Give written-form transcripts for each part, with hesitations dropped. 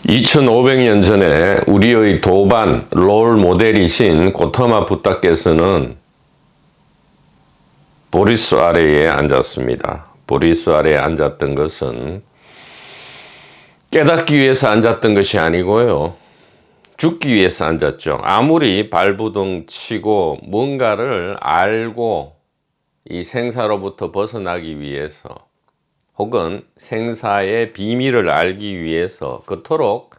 2500년 전에 우리의 도반 롤 모델이신 고토마 부다께서는 보리수 아래에 앉았습니다. 보리수 아래에 앉았던 것은 깨닫기 위해서 앉았던 것이 아니고요, 죽기 위해서 앉았죠. 아무리 발부둥 치고 뭔가를 알고 이 생사로부터 벗어나기 위해서, 혹은 생사의 비밀을 알기 위해서 그토록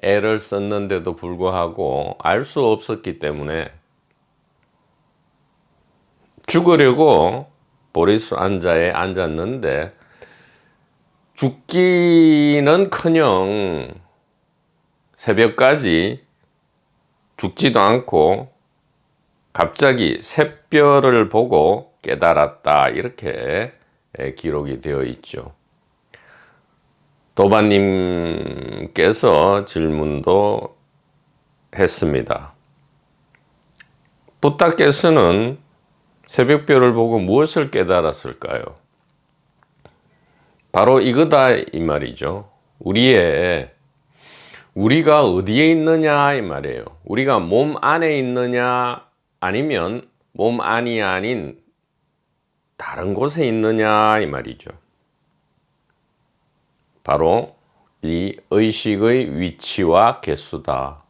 애를 썼는데도 불구하고 알 수 없었기 때문에 죽으려고 보리수 앉아에 앉았는데, 죽기는커녕 새벽까지 죽지도 않고 갑자기 샛별을 보고 깨달았다, 이렇게 기록이 되어 있죠. 도반님께서 질문도 했습니다. 부다께서는 새벽별을 보고 무엇을 깨달았을까요? 바로 이거다 이 말이죠. 우리가 어디에 있느냐 이 말이에요. 우리가 몸 안에 있느냐, 아니면 몸 안이 아닌 다른 곳에 있느냐 이 말이죠. 바로 이 의식의 위치와 개수다.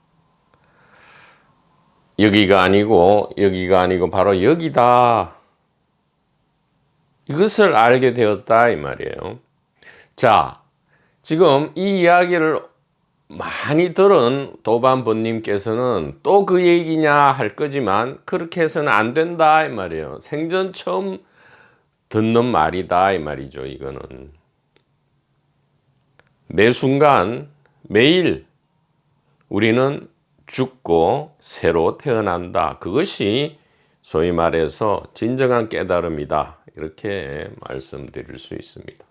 여기가 아니고 바로 여기다. 이것을 알게 되었다 이 말이에요. 자, 지금 이 이야기를 많이 들은 도반번님께서는 또 그 얘기냐 할 거지만, 그렇게 해서는 안 된다 이 말이에요. 생전 처음 듣는 말이다 이 말이죠. 이거는 매 순간 매일 우리는 죽고 새로 태어난다. 그것이 소위 말해서 진정한 깨달음이다, 이렇게 말씀드릴 수 있습니다.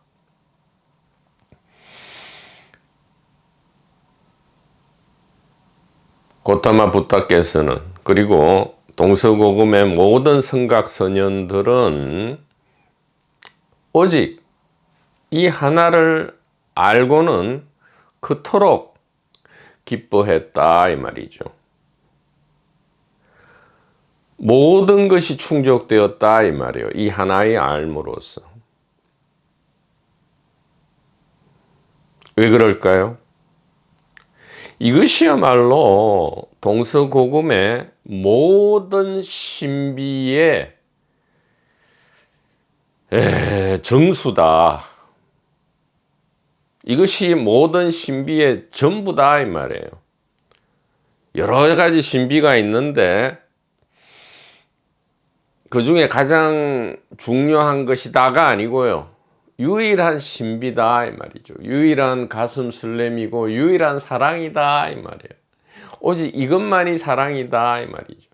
고타마 부다께서는, 그리고 동서고금의 모든 성각선현들은 오직 이 하나를 알고는 그토록 기뻐했다 이 말이죠. 모든 것이 충족되었다 이 말이에요. 이 하나의 알므로서. 왜 그럴까요? 이것이야말로 동서고금의 모든 신비의 정수다. 이것이 모든 신비의 전부다 이 말이에요. 여러 가지 신비가 있는데 그 중에 가장 중요한 것이다가 아니고요, 유일한 신비다 이 말이죠. 유일한 가슴 설렘이고 유일한 사랑이다 이 말이에요. 오직 이것만이 사랑이다 이 말이죠.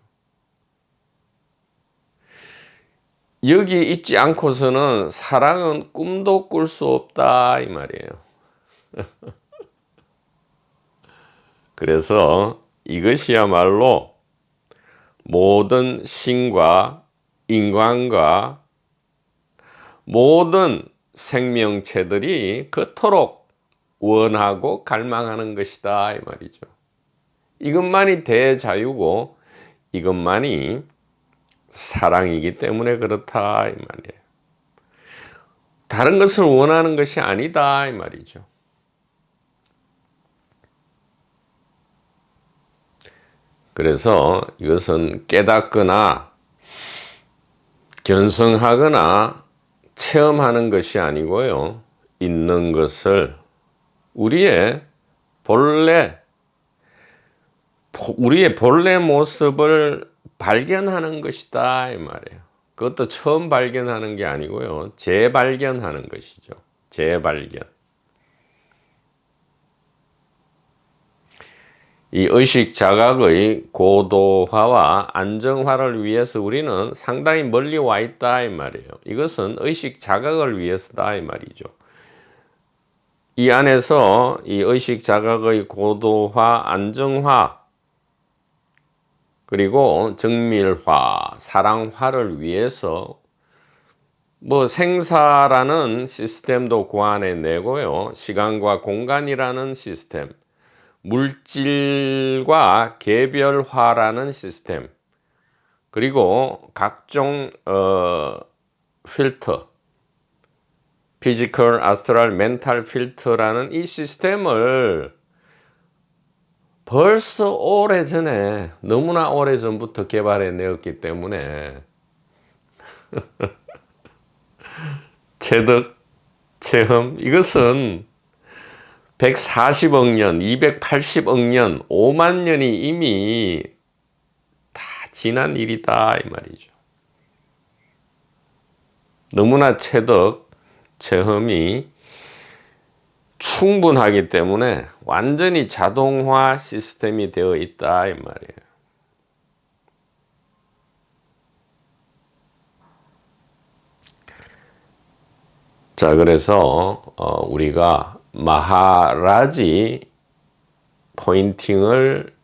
여기 있지 않고서는 사랑은 꿈도 꿀 수 없다 이 말이에요. 그래서 이것이야말로 모든 신과 인간과 모든 생명체들이 그토록 원하고 갈망하는 것이다 이 말이죠. 이것만이 대자유고 이것만이 사랑이기 때문에 그렇다 이 말이에요. 다른 것을 원하는 것이 아니다 이 말이죠. 그래서 이것은 깨닫거나 견성하거나 체험하는 것이 아니고요, 있는 것을 우리의 본래 모습을 발견하는 것이다 이 말이에요. 그것도 처음 발견하는 게 아니고요, 재발견하는 것이죠. 재발견. 이 의식 자각의 고도화와 안정화를 위해서 우리는 상당히 멀리 와 있다 이 말이에요. 이것은 의식 자각을 위해서다 이 말이죠. 이 안에서 이 의식 자각의 고도화, 안정화, 그리고 정밀화, 사랑화를 위해서 생사라는 시스템도 그 안에 내고요, 시간과 공간이라는 시스템, 물질과 개별화라는 시스템, 그리고 각종 필터, 피지컬, 아스트랄, 멘탈 필터라는 이 시스템을 벌써 오래전에, 너무나 오래전부터 개발해 내었기 때문에 체득, 체험, 이것은 140억 년, 280억 년, 5만 년이 이미 다 지난 일이다 이 말이죠. 너무나 체득, 체험이 충분하기 때문에 완전히 자동화 시스템이 되어 있다 이 말이에요. 자, 그래서 우리가 마하라지 포인팅을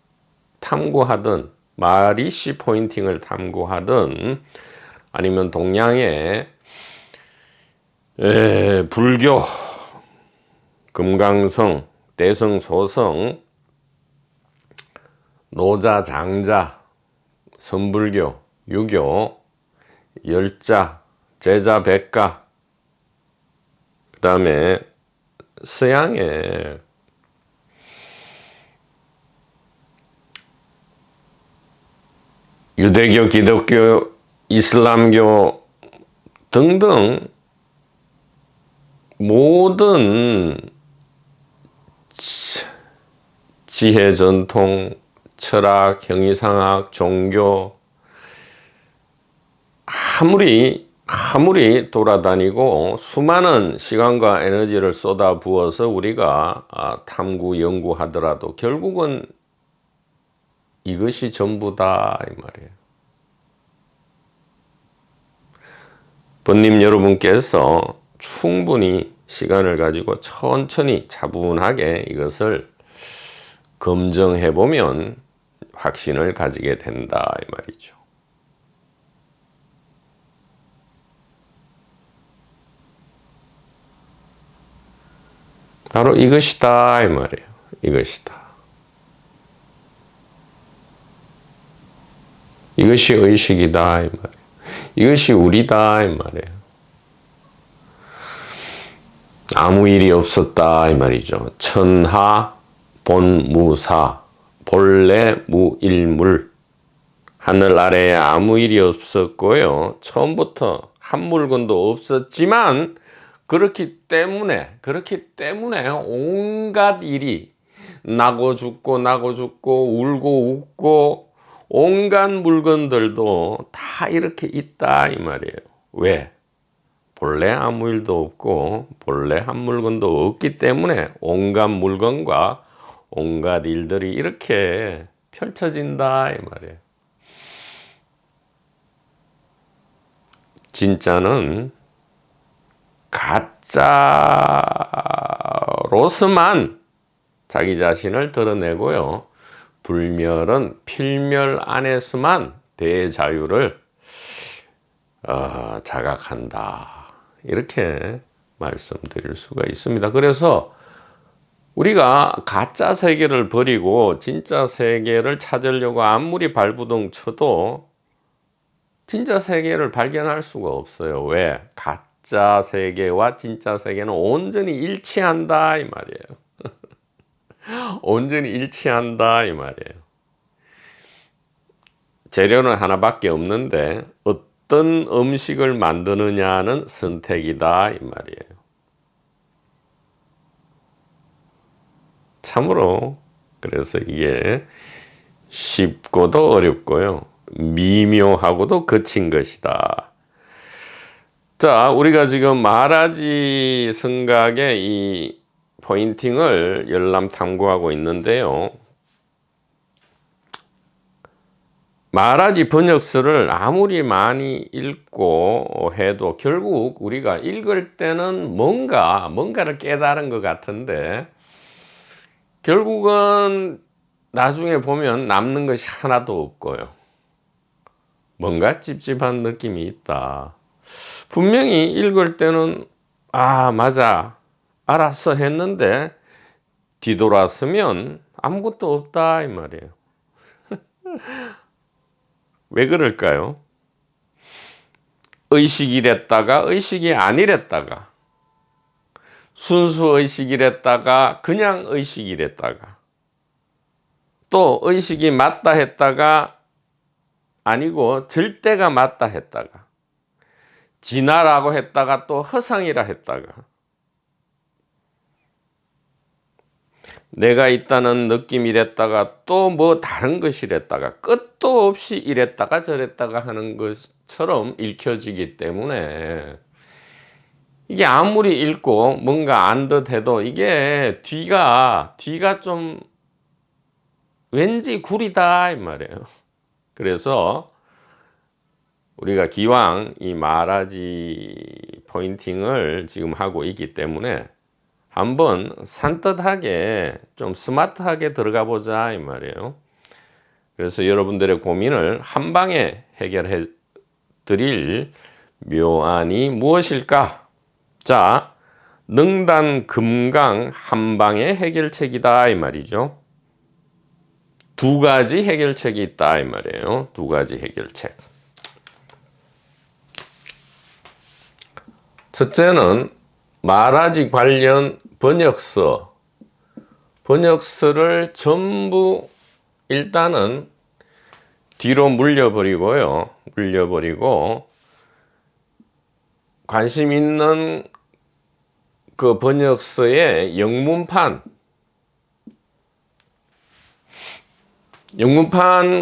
탐구하든 마리시 포인팅을 탐구하든 아니면 동양의 불교, 금강성, 대성소성, 노자, 장자, 선불교, 유교, 열자, 제자, 백가, 그 다음에 서양의 유대교, 기독교, 이슬람교 등등 모든 지혜, 전통, 철학, 형이상학, 종교 아무리 돌아다니고 수많은 시간과 에너지를 쏟아 부어서 우리가 탐구, 연구하더라도 결국은 이것이 전부다 이 말이에요. 번님 여러분께서 충분히 시간을 가지고 천천히 차분하게 이것을 검증해 보면 확신을 가지게 된다 이 말이죠. 바로 이것이다 이 말이에요. 이것이다. 이것이 의식이다 이 말이에요. 이것이 우리다 이 말이에요. 아무 일이 없었다 이 말이죠. 천하 본무사, 본래 무일물. 하늘 아래에 아무 일이 없었고요. 처음부터 한 물건도 없었지만 그렇기 때문에 온갖 일이 나고 죽고 울고 웃고 온갖 물건들도 다 이렇게 있다 이 말이에요. 왜? 본래 아무 일도 없고 본래 한 물건도 없기 때문에 온갖 물건과 온갖 일들이 이렇게 펼쳐진다 이 말이에요. 진짜는 가짜로서만 자기 자신을 드러내고요. 불멸은 필멸 안에서만 대자유를 자각한다. 이렇게 말씀드릴 수가 있습니다. 그래서 우리가 가짜 세계를 버리고 진짜 세계를 찾으려고 아무리 발부둥 쳐도 진짜 세계를 발견할 수가 없어요. 왜? 가짜 세계와 진짜 세계는 온전히 일치한다 이 말이에요. 온전히 일치한다 이 말이에요. 재료는 하나밖에 없는데 어떤 음식을 만드느냐는 선택이다 이 말이에요. 참으로 그래서 이게 쉽고도 어렵고요. 미묘하고도 거친 것이다. 자, 우리가 지금 마하라지 성각의 이 포인팅을 열람 탐구하고 있는데요. 마하라지 번역서를 아무리 많이 읽고 해도 결국 우리가 읽을 때는 뭔가를 깨달은 것 같은데 결국은 나중에 보면 남는 것이 하나도 없고요. 뭔가 찝찝한 느낌이 있다. 분명히 읽을 때는 맞아 알았어 했는데 뒤돌았으면 아무것도 없다 이 말이에요. 왜 그럴까요? 의식이랬다가 의식이 아니랬다가, 순수 의식이랬다가 그냥 의식이랬다가, 또 의식이 맞다 했다가 아니고 절대가 맞다 했다가, 진화라고 했다가 또 허상이라 했다가, 내가 있다는 느낌이랬다가 또 뭐 다른 것이랬다가, 끝도 없이 이랬다가 저랬다가 하는 것처럼 읽혀지기 때문에, 이게 아무리 읽고 뭔가 안 듯해도 이게 뒤가 좀 왠지 구리다 이 말이에요. 그래서 우리가 기왕 이 마하라지 포인팅을 지금 하고 있기 때문에 한번 산뜻하게 좀 스마트하게 들어가 보자 이 말이에요. 그래서 여러분들의 고민을 한 방에 해결해 드릴 묘안이 무엇일까? 자, 능단금강 한 방의 해결책이다 이 말이죠. 두 가지 해결책이 있다 이 말이에요. 두 가지 해결책. 첫째는 마하라지 관련 번역서를 전부 일단은 뒤로 물려버리고 관심 있는 그 번역서의 영문판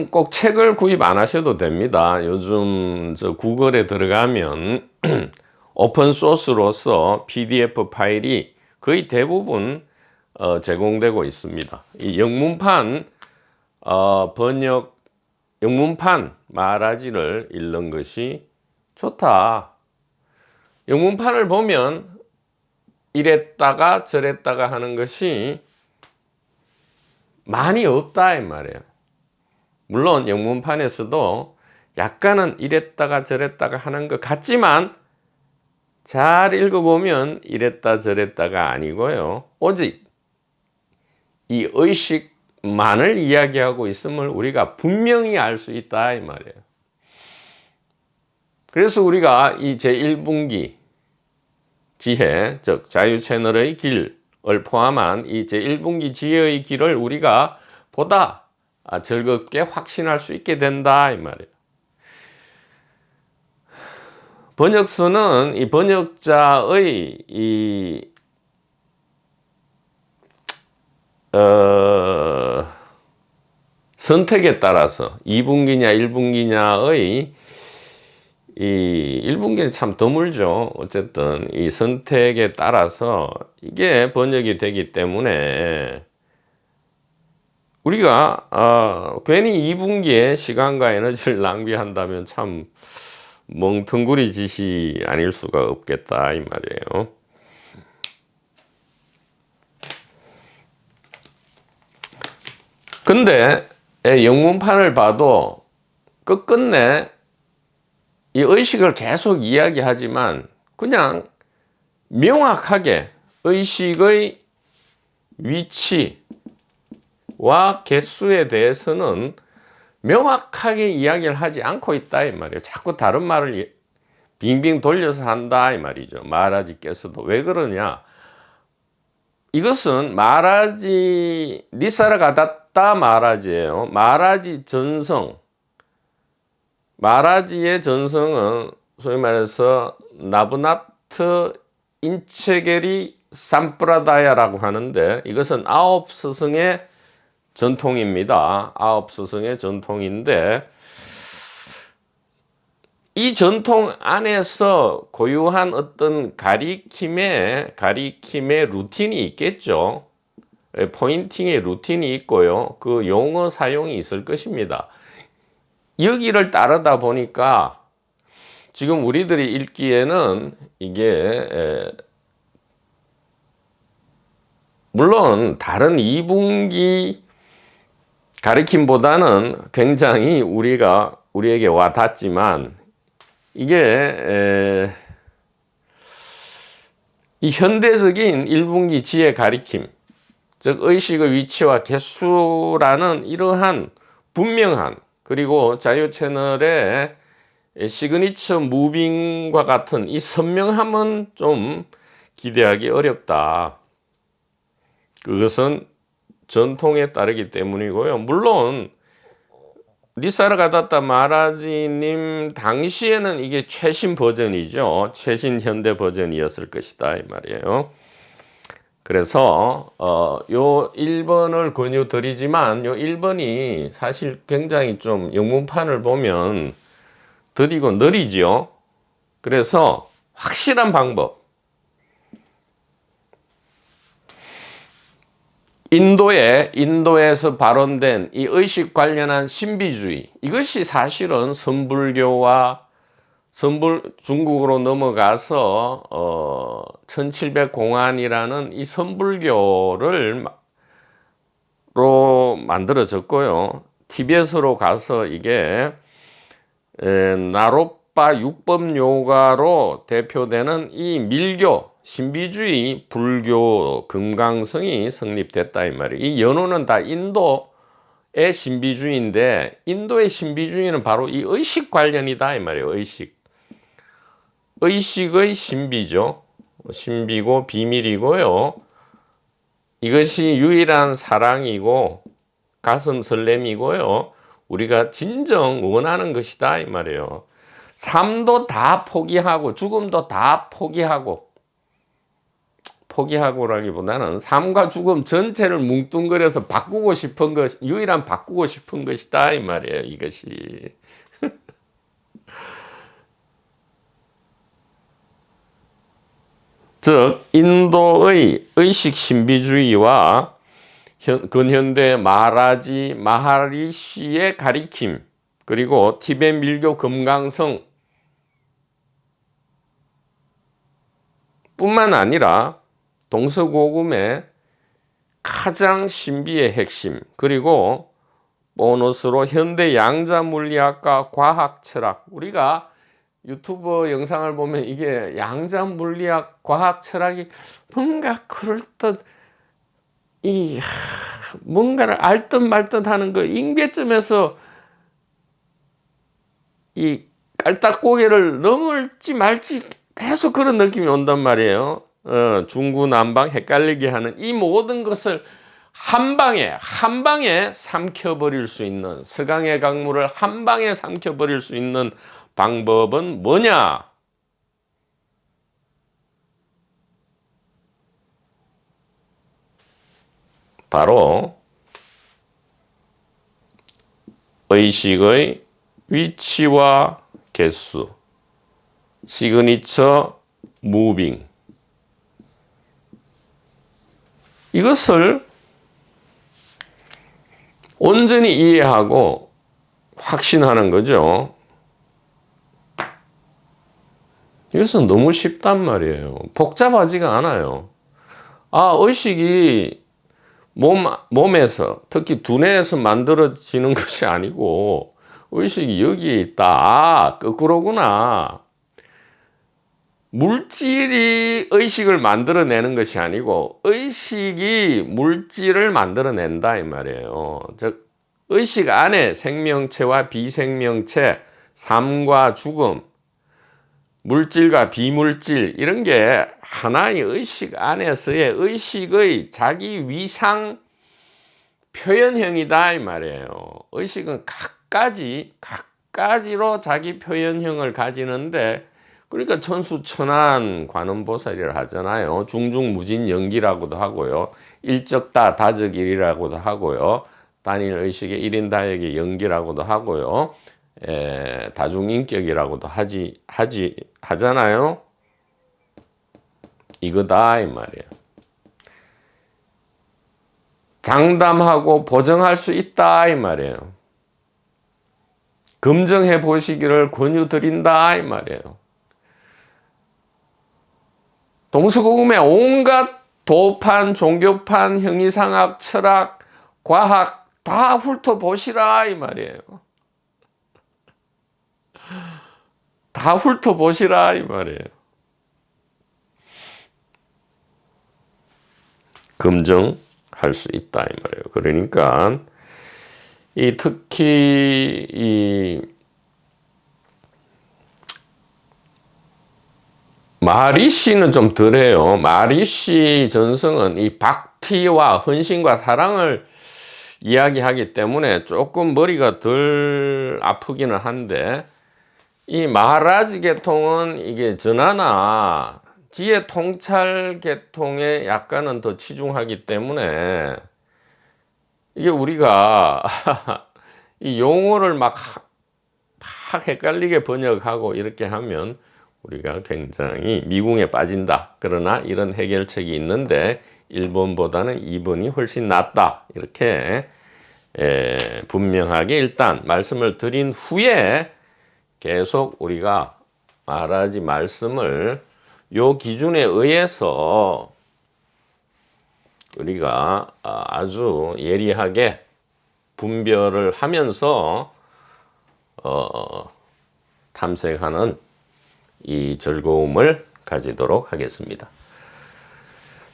꼭 책을 구입 안 하셔도 됩니다. 요즘 저 구글에 들어가면 오픈 소스로서 PDF 파일이 거의 대부분 제공되고 있습니다. 이 영문판 영문판 마하라지를 읽는 것이 좋다. 영문판을 보면 이랬다가 저랬다가 하는 것이 많이 없다 이 말이에요. 물론 영문판에서도 약간은 이랬다가 저랬다가 하는 것 같지만 잘 읽어보면 이랬다 저랬다가 아니고요. 오직 이 의식만을 이야기하고 있음을 우리가 분명히 알 수 있다 이 말이에요. 그래서 우리가 이 제1분기 지혜, 즉 자유채널의 길을 포함한 이 제1분기 지혜의 길을 우리가 보다 즐겁게 확신할 수 있게 된다 이 말이에요. 번역서는 이 번역자의 선택에 따라서 2분기냐 1분기냐의 이 1분기는 참 드물죠. 어쨌든 이 선택에 따라서 이게 번역이 되기 때문에 우리가 괜히 2분기에 시간과 에너지를 낭비한다면 참 멍텅구리 짓이 아닐 수가 없겠다 이 말이에요. 근데 영문판을 봐도 끝끝내 이 의식을 계속 이야기하지만 그냥 명확하게 의식의 위치와 개수에 대해서는 명확하게 이야기를 하지 않고 있다 이 말이에요. 자꾸 다른 말을 빙빙 돌려서 한다 이 말이죠. 마하라지께서도. 왜 그러냐? 이것은 마하라지 니사르가다타 마하라지예요. 마하라지 전성. 마하라지의 전성은 소위 말해서 나브나트 인체게리 삼프라다야라고 하는데, 이것은 9스승의 전통입니다. 9스승의 전통인데, 이 전통 안에서 고유한 어떤 가리킴의 루틴이 있겠죠. 포인팅의 루틴이 있고요. 그 용어 사용이 있을 것입니다. 여기를 따르다 보니까 지금 우리들이 읽기에는 이게 물론 다른 2분기 가르침보다는 굉장히 우리에게 와 닿지만, 이게 이 현대적인 1분기 지혜 가르침, 즉 의식의 위치와 개수라는 이러한 분명한, 그리고 자유 채널의 시그니처 무빙과 같은 이 선명함은 좀 기대하기 어렵다. 그것은 전통에 따르기 때문이고요. 물론 니사르가다타 마하라지님 당시에는 이게 최신 버전이죠. 최신 현대 버전이었을 것이다 이 말이에요. 그래서 요 1번을 권유드리지만 요 1번이 사실 굉장히 좀 영문판을 보면 더디고 느리죠. 그래서 확실한 방법, 인도에서 발원된 이 의식 관련한 신비주의, 이것이 사실은 중국으로 넘어가서 1700공안이라는 이 선불교를 만들어졌고요. 티벳으로 가서 이게 나로빠 육법요가로 대표되는 이 밀교, 신비주의, 불교, 금강성이 성립됐다 이 말이에요. 이 연호는 다 인도의 신비주의인데, 인도의 신비주의는 바로 이 의식 관련이다 이 말이에요. 의식의 신비죠. 신비고 비밀이고요. 이것이 유일한 사랑이고 가슴 설렘이고요. 우리가 진정 원하는 것이다 이 말이에요. 삶도 다 포기하고 죽음도 다 포기하고라기보다는 삶과 죽음 전체를 뭉뚱그려서 바꾸고 싶은 것, 유일한 바꾸고 싶은 것이다 이 말이에요. 이것이. 즉 인도의 의식 신비주의와 근현대 마하리시의 가리킴, 그리고 티베트 밀교 금강성 뿐만 아니라 동서고금의 가장 신비의 핵심, 그리고 보너스로 현대 양자 물리학과 과학 철학, 우리가 유튜브 영상을 보면 이게 양자 물리학 과학 철학이 뭔가 그럴듯 뭔가를 알듯 말듯 하는 그 임계점에서 이 깔딱고개를 넘을지 말지 계속 그런 느낌이 온단 말이에요. 중구난방 헷갈리게 하는 이 모든 것을 한 방에 삼켜버릴 수 있는, 서강의 강물을 한 방에 삼켜버릴 수 있는 방법은 뭐냐? 바로 의식의 위치와 개수, 시그니처 무빙, 이것을 온전히 이해하고 확신하는 거죠. 이것은 너무 쉽단 말이에요. 복잡하지가 않아요. 의식이 몸에서, 특히 두뇌에서 만들어지는 것이 아니고 의식이 여기에 있다. 거꾸로구나. 물질이 의식을 만들어내는 것이 아니고 의식이 물질을 만들어낸다 이 말이에요. 즉 의식 안에 생명체와 비생명체, 삶과 죽음, 물질과 비물질, 이런 게 하나의 의식 안에서의 의식의 자기 위상 표현형이다 이 말이에요. 의식은 각가지로 자기 표현형을 가지는데, 그러니까 천수천안 관음보살이라 하잖아요. 중중무진연기라고도 하고요. 일적다 다적일이라고도 하고요. 단일 의식의 일인다역의 연기라고도 하고요. 다중인격이라고도 하잖아요. 이거다 이 말이에요. 장담하고 보증할 수 있다 이 말이에요. 검증해 보시기를 권유드린다 이 말이에요. 동서고금의 온갖 도판, 종교판, 형이상학, 철학, 과학 다 훑어보시라 이 말이에요. 다 훑어보시라 이 말이에요. 검증, 할 수 있다 이 말이에요. 그러니까 이 특히 이 마리씨는 좀 덜해요. 마리씨 전성은 이 박티와 헌신과 사랑을 이야기하기 때문에 조금 머리가 덜 아프기는 한데, 이 마하라지 계통은 이게 전하나 지혜 통찰 계통에 약간은 더 치중하기 때문에 이게 우리가 이 용어를 막 헷갈리게 번역하고 이렇게 하면 우리가 굉장히 미궁에 빠진다. 그러나 이런 해결책이 있는데 1번보다는 2번이 훨씬 낫다. 이렇게 분명하게 일단 말씀을 드린 후에 계속 우리가 마하라지 말씀을 요 기준에 의해서 우리가 아주 예리하게 분별을 하면서 탐색하는 이 즐거움을 가지도록 하겠습니다.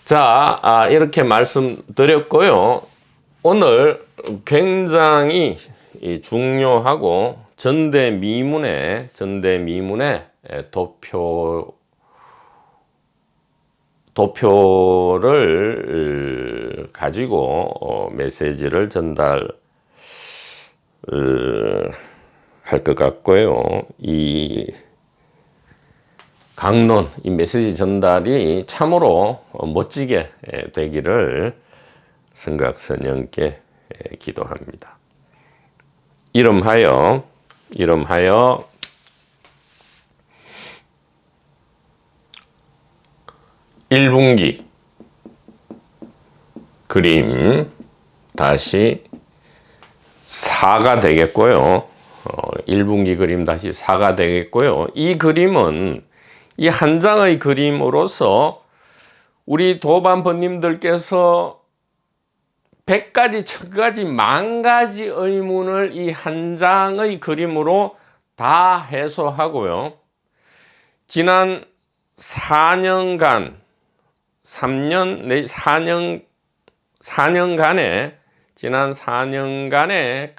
자, 이렇게 말씀드렸고요. 오늘 굉장히 중요하고 전대미문의 도표를 가지고 메시지를 전달 할 것 같고요. 이 강론, 이 메시지 전달이 참으로 멋지게 되기를 성각선영께 기도합니다. 이름하여 1분기 그림 다시 4가 되겠고요. 1분기 그림 다시 4가 되겠고요. 이 그림은 이 한 장의 그림으로서 우리 도반번님들께서 100가지, 1000가지, 10,000가지 의문을 이 한 장의 그림으로 다 해소하고요. 지난 4년간, 4년간의, 지난 4년간의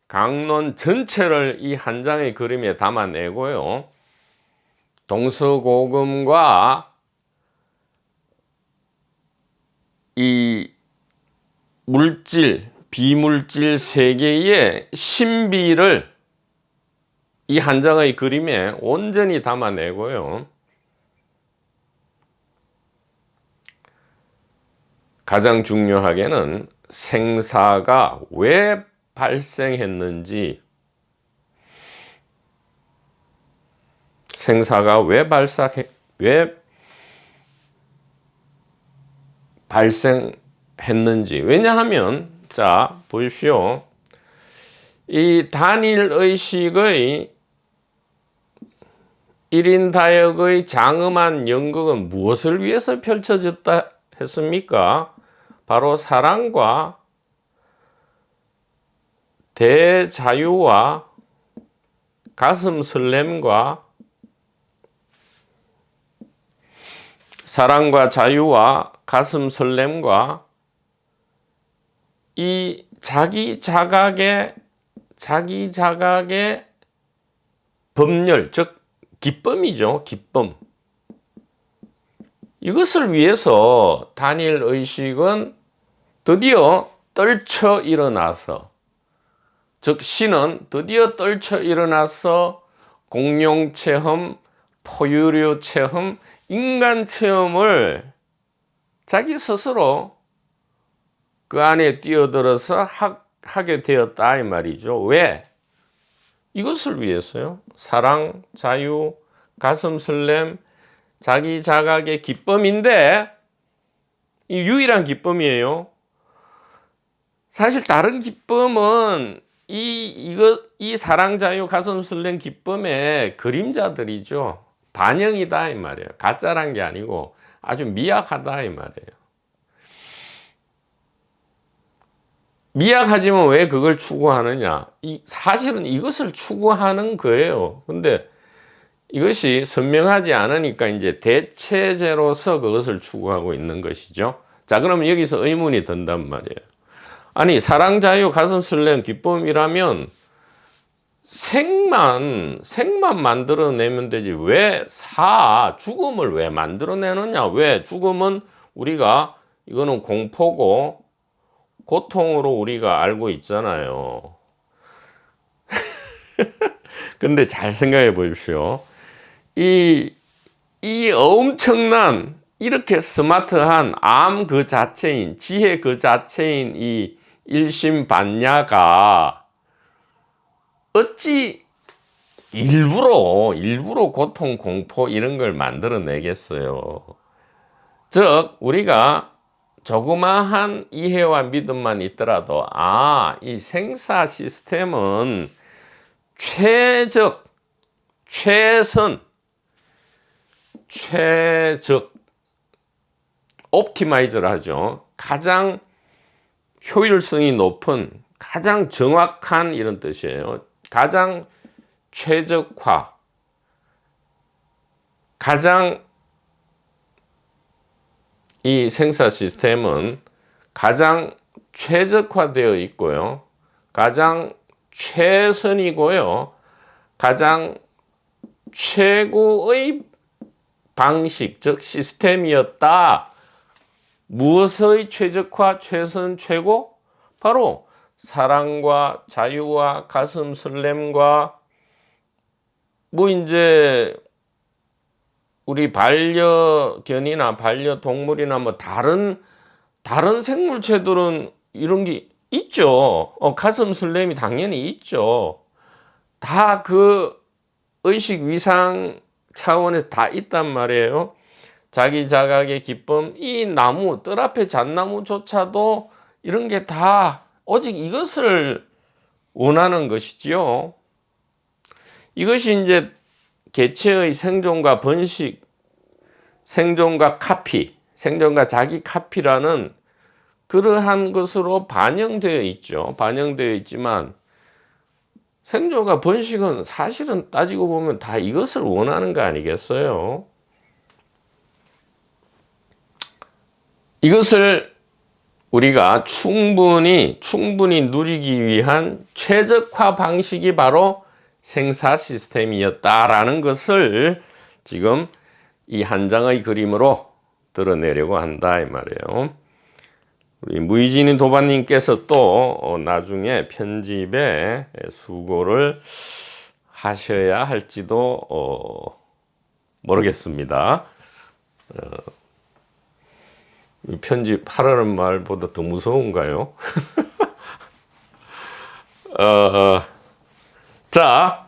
강론 전체를 이 한 장의 그림에 담아내고요. 동서고금과 이 물질, 비물질 세계의 신비를 이 한 장의 그림에 온전히 담아내고요. 가장 중요하게는 생사가 왜 발생했는지, 생사가 왜 발생했는지. 왜냐하면, 자, 보십시오. 이 단일 의식의 1인 다역의 장엄한 연극은 무엇을 위해서 펼쳐졌다 했습니까? 바로 사랑과 대자유와 가슴 설렘과 사랑과 자유와 가슴 설렘과 이 자기 자각의 법렬, 즉 기쁨이죠. 기쁨. 이것을 위해서 단일 의식은 드디어 떨쳐 일어나서, 즉 신은 드디어 떨쳐 일어나서 공룡 체험, 포유류 체험, 인간 체험을 자기 스스로 그 안에 뛰어들어서 하게 되었다 이 말이죠. 왜? 이것을 위해서요. 사랑, 자유, 가슴 설렘, 자기 자각의 기쁨인데, 이 유일한 기쁨이에요. 사실 다른 기쁨은 이 사랑, 자유, 가슴 설렘 기쁨의 그림자들이죠. 반영이다 이 말이에요. 가짜란 게 아니고 아주 미약하다 이 말이에요. 미약하지만 왜 그걸 추구하느냐? 사실은 이것을 추구하는 거예요. 근데 이것이 선명하지 않으니까 이제 대체제로서 그것을 추구하고 있는 것이죠. 자, 그러면 여기서 의문이 든단 말이에요. 아니, 사랑, 자유, 가슴, 설렘, 기쁨이라면 생만 만들어내면 되지. 왜 죽음을 왜 만들어내느냐? 왜 죽음은 우리가 이거는 공포고 고통으로 우리가 알고 있잖아요. 근데 잘 생각해 보십시오. 이 엄청난 이렇게 스마트한 암 그 자체인, 지혜 그 자체인 이 일심반야가 어찌 일부러 고통, 공포 이런 걸 만들어내겠어요. 즉, 우리가 조그마한 이해와 믿음만 있더라도, 이 생사 시스템은 최적, 옵티마이저를 하죠. 가장 효율성이 높은, 가장 정확한 이런 뜻이에요. 가장 최적화, 가장 이 생사 시스템은 가장 최적화되어 있고요. 가장 최선이고요. 가장 최고의 방식, 즉 시스템이었다. 무엇의 최적화, 최선, 최고? 바로 사랑과 자유와 가슴 설렘과 이제 우리 반려견이나 반려동물이나 다른 생물체들은 이런 게 있죠. 가슴 설렘이 당연히 있죠. 다 그 의식 위상 차원에서 다 있단 말이에요. 자기 자각의 기쁨, 이 나무, 뜰 앞에 잣나무조차도 이런 게 다 오직 이것을 원하는 것이지요. 이것이 이제 개체의 생존과 번식, 생존과 카피, 생존과 자기 카피라는 그러한 것으로 반영되어 있죠. 반영되어 있지만 생존과 번식은 사실은 따지고 보면 다 이것을 원하는 거 아니겠어요? 이것을 우리가 충분히 누리기 위한 최적화 방식이 바로 생사 시스템이었다라는 것을 지금 이 한 장의 그림으로 드러내려고 한다 이 말이에요. 우리 무이진이 도반님께서 또 나중에 편집에 수고를 하셔야 할지도 모르겠습니다. 편집하라는 말보다 더 무서운가요? 자,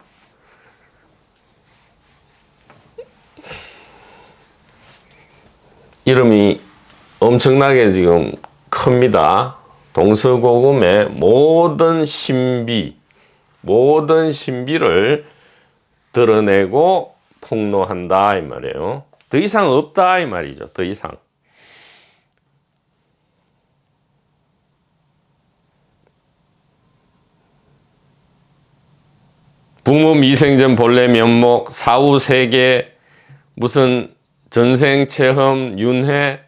이름이 엄청나게 지금 큽니다. 동서고금의 모든 신비를 드러내고 폭로한다 이 말이에요. 더 이상 없다 이 말이죠. 더 이상. 부모 미생전 본래 면목 사후 세계 무슨 전생 체험 윤회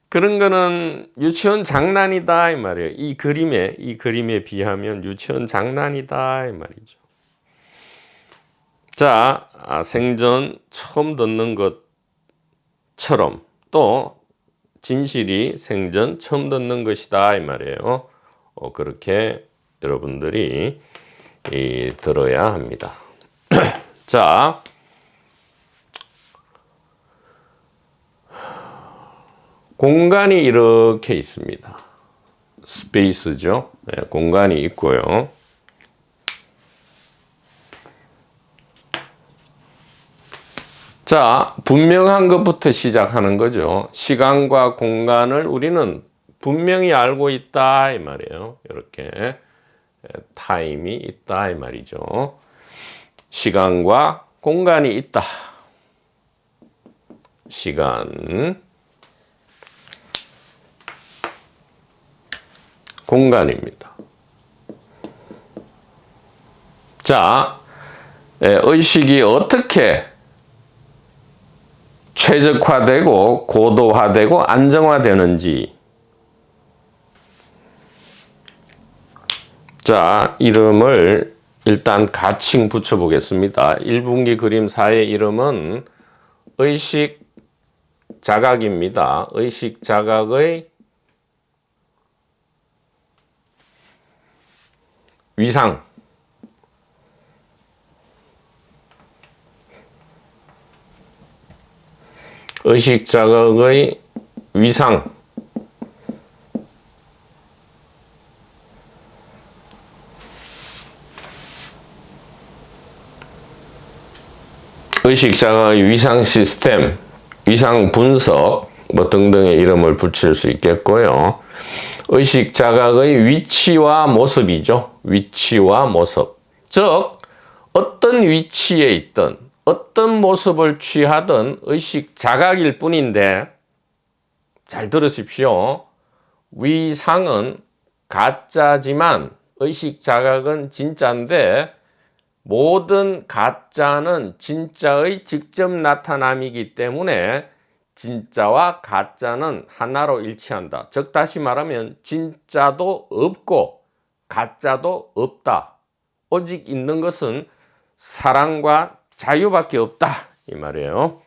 그런 거는 유치원 장난이다 이 말이에요. 이 그림에 비하면 유치원 장난이다 이 말이죠. 자, 생전 처음 듣는 것처럼 또 진실이 생전 처음 듣는 것이다 이 말이에요. 그렇게 여러분들이 들어야 합니다. 자, 공간이 이렇게 있습니다. 스페이스죠. 네, 공간이 있고요. 자, 분명한 것부터 시작하는 거죠. 시간과 공간을 우리는 분명히 알고 있다 이 말이에요. 이렇게 타임이 있다 이 말이죠. 시간과 공간이 있다. 시간, 공간입니다. 자, 의식이 어떻게 최적화되고 고도화되고 안정화되는지. 자, 이름을 일단 가칭 붙여보겠습니다. 1분기 그림 4의 이름은 의식 자각입니다. 의식 자각의 위상. 의식 자각의 위상. 의식 자각의 위상 시스템, 위상 분석 뭐 등등의 이름을 붙일 수 있겠고요. 의식 자각의 위치와 모습이죠. 위치와 모습. 즉 어떤 위치에 있든 어떤 모습을 취하든 의식 자각일 뿐인데, 잘 들으십시오. 위상은 가짜지만 의식 자각은 진짜인데, 모든 가짜는 진짜의 직접 나타남이기 때문에 진짜와 가짜는 하나로 일치한다. 즉 다시 말하면 진짜도 없고 가짜도 없다. 오직 있는 것은 사랑과 자유밖에 없다, 이 말이에요.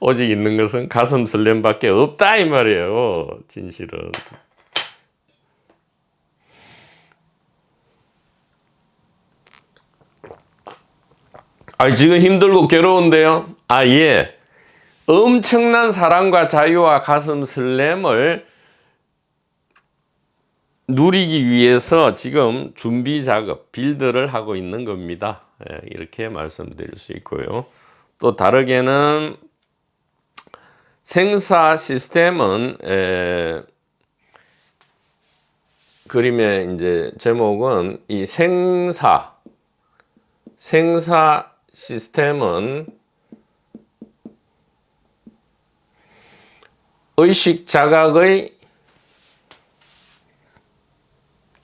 오직 있는 것은 가슴 설렘밖에 없다, 이 말이에요. 진실은. 지금 힘들고 괴로운데요? 예. 엄청난 사랑과 자유와 가슴 설렘을 누리기 위해서 지금 준비 작업, 빌드를 하고 있는 겁니다. 이렇게 말씀드릴 수 있고요. 또 다르게는 생사 시스템은 그림의 이제 제목은 이 생사 시스템은 의식 자각의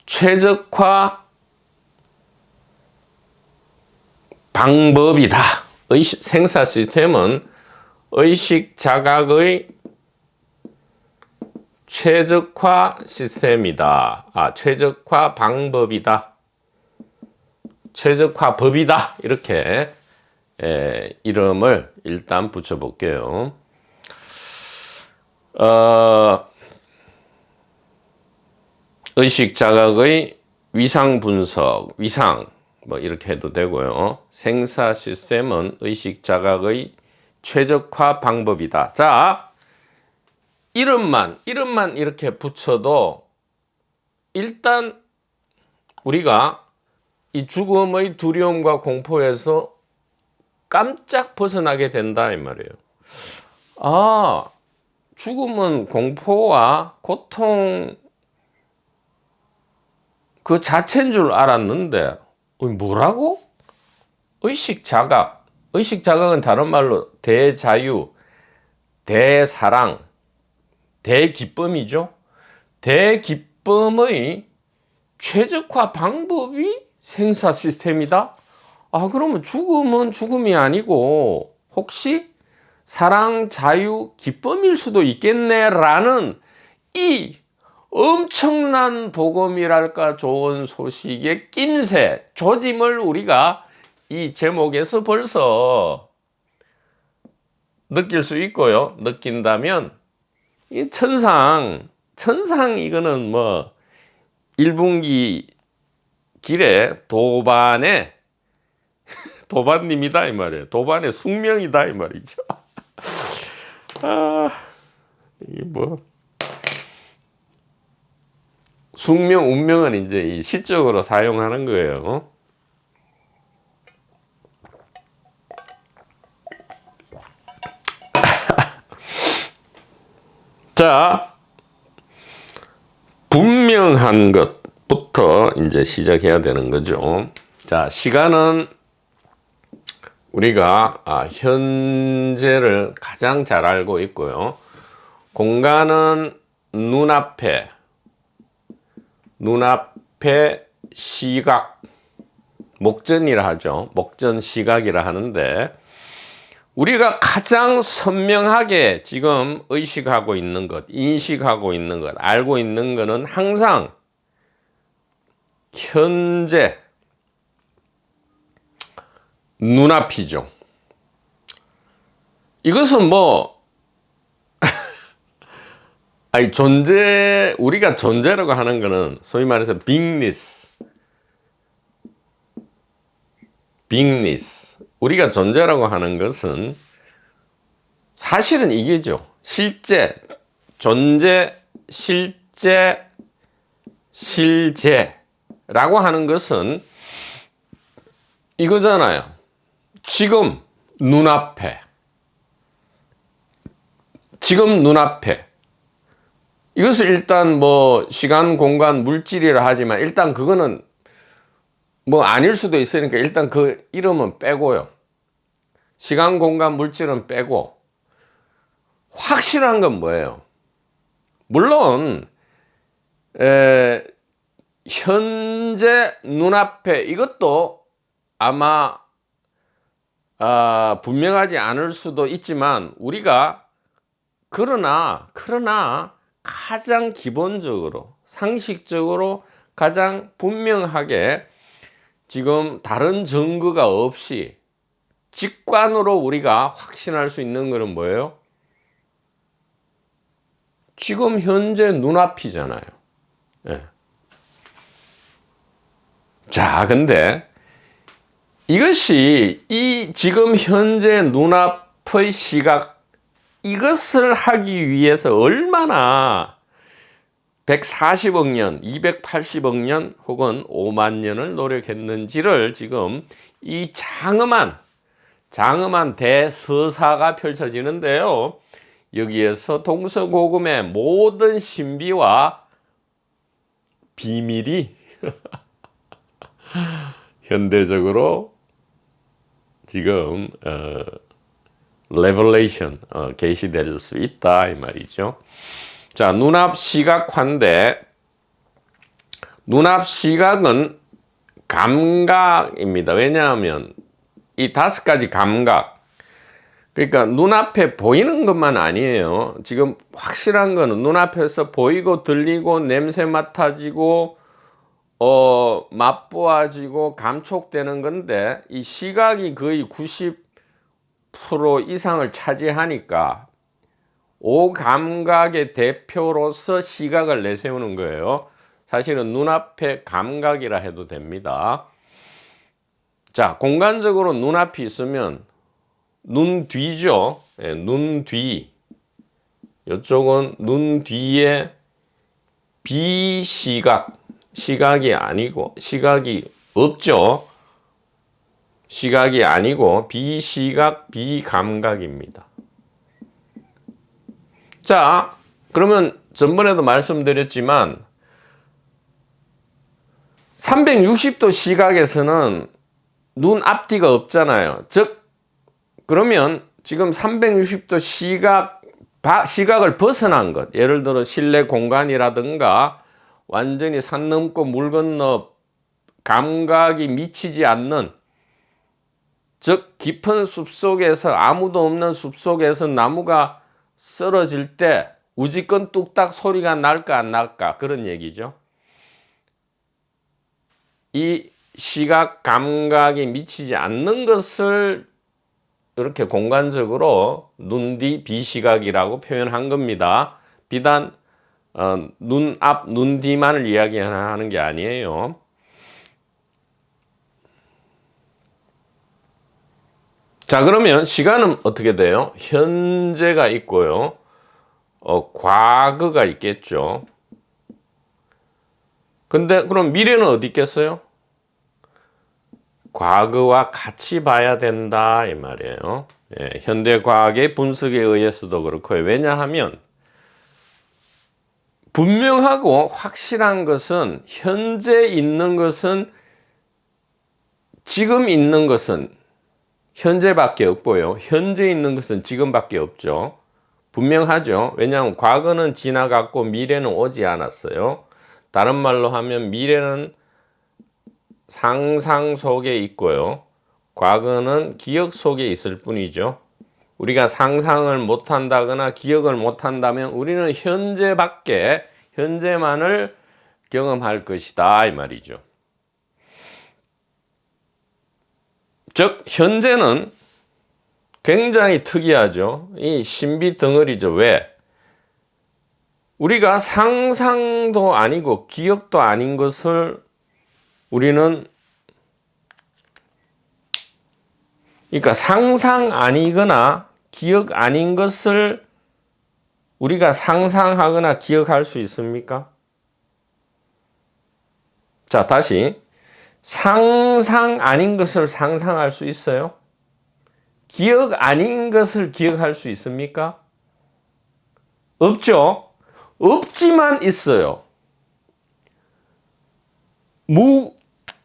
최적화 방법이다. 생사 시스템은 의식 자각의 최적화 시스템이다. 최적화 방법이다. 최적화 법이다. 이렇게 이름을 일단 붙여볼게요. 의식 자각의 위상 분석, 위상 뭐 이렇게 해도 되고요. 생사 시스템은 의식 자각의 최적화 방법이다. 자, 이름만 이렇게 붙여도 일단 우리가 이 죽음의 두려움과 공포에서 깜짝 벗어나게 된다, 이 말이에요. 죽음은 공포와 고통 그 자체인 줄 알았는데, 뭐라고? 의식 자각은 다른 말로 대자유, 대사랑, 대기쁨이죠. 대기쁨의 최적화 방법이 생사 시스템이다? 그러면 죽음은 죽음이 아니고 혹시 사랑, 자유, 기쁨일 수도 있겠네라는 이 엄청난 복음이랄까 좋은 소식의 낌새, 조짐을 우리가 이 제목에서 벌써 느낄 수 있고요. 느낀다면 이 천상 이거는 뭐 1분기 길에 도반님이다 이 말이에요. 도반의 숙명이다 이 말이죠. 이게 뭐 숙명, 운명은 이제 이 시적으로 사용하는 거예요. 자, 분명한 것부터 이제 시작해야 되는 거죠. 자, 시간은 우리가 현재를 가장 잘 알고 있고요. 공간은 눈앞에 시각, 목전이라 하죠. 목전 시각이라 하는데, 우리가 가장 선명하게 지금 의식하고 있는 것, 인식하고 있는 것, 알고 있는 것은 항상 현재 눈앞이죠. 이것은 뭐 아니, 우리가 존재라고 하는 것은 소위 말해서 빅니스. 우리가 존재라고 하는 것은 사실은 이게죠. 실제, 존재, 실제라고 하는 것은 이거잖아요. 지금 눈앞에. 이것을 일단 뭐 시간, 공간, 물질이라 하지만 일단 그거는 뭐 아닐 수도 있으니까 일단 그 이름은 빼고요. 시간, 공간, 물질은 빼고 확실한 건 뭐예요? 물론 현재 눈앞에 이것도 아마 분명하지 않을 수도 있지만 우리가 그러나 가장 기본적으로 상식적으로 가장 분명하게 지금 다른 증거가 없이 직관으로 우리가 확신할 수 있는 것은 뭐예요? 지금 현재 눈앞이잖아요. 예. 자, 근데 이것이 이 지금 현재 눈앞의 시각, 이것을 하기 위해서 얼마나 140억 년, 280억 년 혹은 5만 년을 노력했는지를 지금 이 장엄한 대서사가 펼쳐지는데요. 여기에서 동서고금의 모든 신비와 비밀이 현대적으로 지금 레벨레이션 계시될 수 있다 이 말이죠. 자, 눈앞 시각화인데 눈앞 시각은 감각입니다. 왜냐하면 이 5가지 감각, 그러니까 눈앞에 보이는 것만 아니에요. 지금 확실한 거는 눈앞에서 보이고 들리고 냄새 맡아지고 맛보아지고 감촉되는 건데 이 시각이 거의 90% 이상을 차지하니까 오감각의 대표로서 시각을 내세우는 거예요. 사실은 눈앞에 감각이라 해도 됩니다. 자, 공간적으로 눈앞이 있으면 눈 뒤죠. 예, 눈 뒤. 이쪽은 눈 뒤에 비시각, 시각이 아니고, 시각이 없죠. 시각이 아니고 비시각, 비감각입니다. 자, 그러면 전번에도 말씀드렸지만 360도 시각에서는 눈 앞뒤가 없잖아요. 즉 그러면 지금 360도 시각을 벗어난 것, 예를 들어 실내 공간이라든가 완전히 산 넘고 물 건너 감각이 미치지 않는, 즉 깊은 숲속에서 아무도 없는 숲속에서 나무가 쓰러질 때 우지건 뚝딱 소리가 날까 안 날까, 그런 얘기죠. 이 시각 감각이 미치지 않는 것을 이렇게 공간적으로 눈뒤 비시각이라고 표현한 겁니다. 비단 눈앞 눈뒤만을 이야기하는 게 아니에요. 자, 그러면 시간은 어떻게 돼요? 현재가 있고요. 과거가 있겠죠. 근데 그럼 미래는 어디 있겠어요? 과거와 같이 봐야 된다 이 말이에요. 예, 현대 과학의 분석에 의해서도 그렇고요. 왜냐하면 분명하고 확실한 것은 현재 있는 것은, 지금 있는 것은 현재밖에 없고요. 현재 있는 것은 지금밖에 없죠. 분명하죠. 왜냐하면 과거는 지나갔고 미래는 오지 않았어요. 다른 말로 하면 미래는 상상 속에 있고요. 과거는 기억 속에 있을 뿐이죠. 우리가 상상을 못한다거나 기억을 못한다면 우리는 현재만을 경험할 것이다 이 말이죠. 즉 현재는 굉장히 특이하죠. 이 신비 덩어리죠. 왜? 우리가 상상도 아니고 기억도 아닌 것을 우리는, 그러니까 상상 아니거나 기억 아닌 것을 우리가 상상하거나 기억할 수 있습니까? 자, 다시. 상상 아닌 것을 상상할 수 있어요? 기억 아닌 것을 기억할 수 있습니까? 없죠? 없지만 있어요.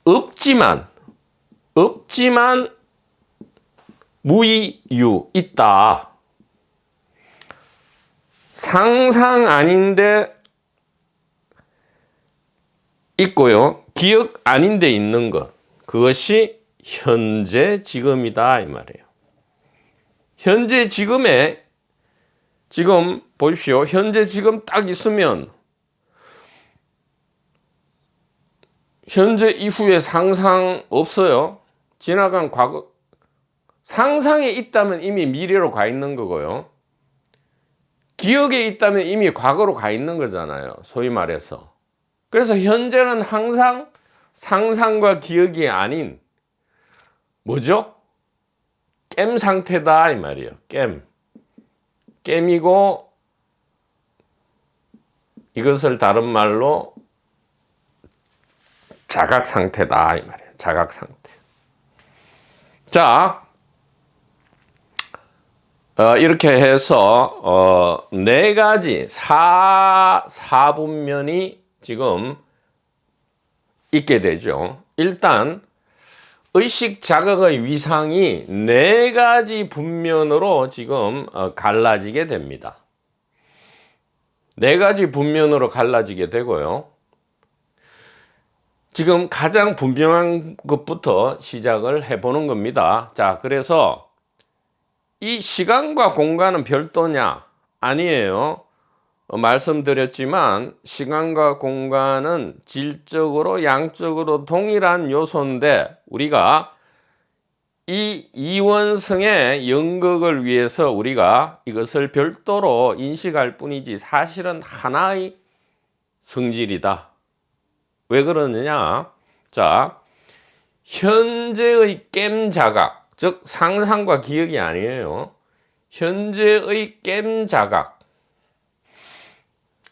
없지만 무이유 있다. 상상 아닌데 있고요. 기억 아닌데 있는 것. 그것이 현재 지금이다 이 말이에요. 현재 지금에 지금 보십시오. 현재 지금 딱 있으면 현재 이후에 상상 없어요. 지나간 과거. 상상에 있다면 이미 미래로 가 있는 거고요. 기억에 있다면 이미 과거로 가 있는 거잖아요. 소위 말해서. 그래서 현재는 항상 상상과 기억이 아닌 뭐죠? 깸 상태다 이 말이에요. 깸이고 이것을 다른 말로 자각 상태다 이 말이에요. 자각 상태. 자, 이렇게 해서 네 가지 사분면이 지금 있게 되죠. 일단 의식 자각의 위상이 네 가지 분면으로 지금 갈라지게 됩니다. 네 가지 분면으로 갈라지게 되고요. 지금 가장 분명한 것부터 시작을 해보는 겁니다. 자, 그래서 이 시간과 공간은 별도냐? 아니에요. 말씀드렸지만 시간과 공간은 질적으로 양적으로 동일한 요소인데 우리가 이 이원성의 연극을 위해서 우리가 이것을 별도로 인식할 뿐이지 사실은 하나의 성질이다. 왜 그러느냐? 자, 현재의 깸자각, 즉 상상과 기억이 아니에요. 현재의 깸자각.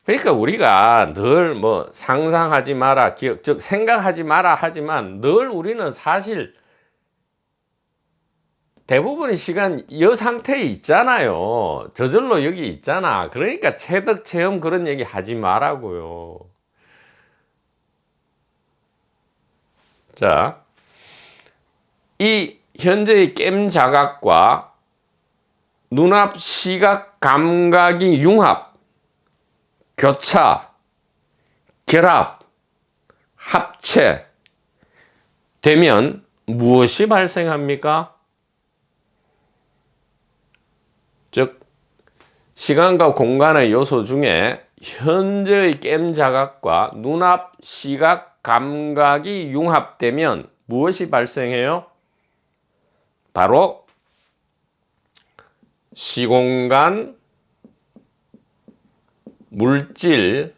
그러니까 우리가 늘 뭐 상상하지 마라, 기억, 즉 생각하지 마라 하지만 늘 우리는 사실 대부분의 시간 이 상태에 있잖아요. 저절로 여기 있잖아. 그러니까 체득, 체험 그런 얘기 하지 말라고요. 자, 이 현재의 깸자각과 눈앞 시각 감각이 융합, 교차, 결합, 합체 되면 무엇이 발생합니까? 즉 시간과 공간의 요소 중에 현재의 깸자각과 눈앞 시각 감각이 융합되면 무엇이 발생해요? 바로 시공간 물질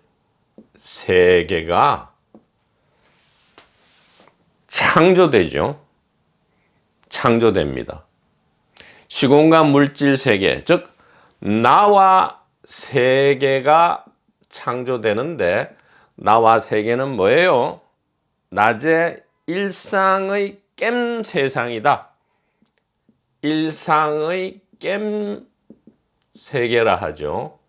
세계가 창조되죠. 창조됩니다. 시공간 물질 세계, 즉 나와 세계가 창조되는데 나와 세계는 뭐예요? 낮의 일상의 깸 세상이다. 일상의 깸 세계라 하죠.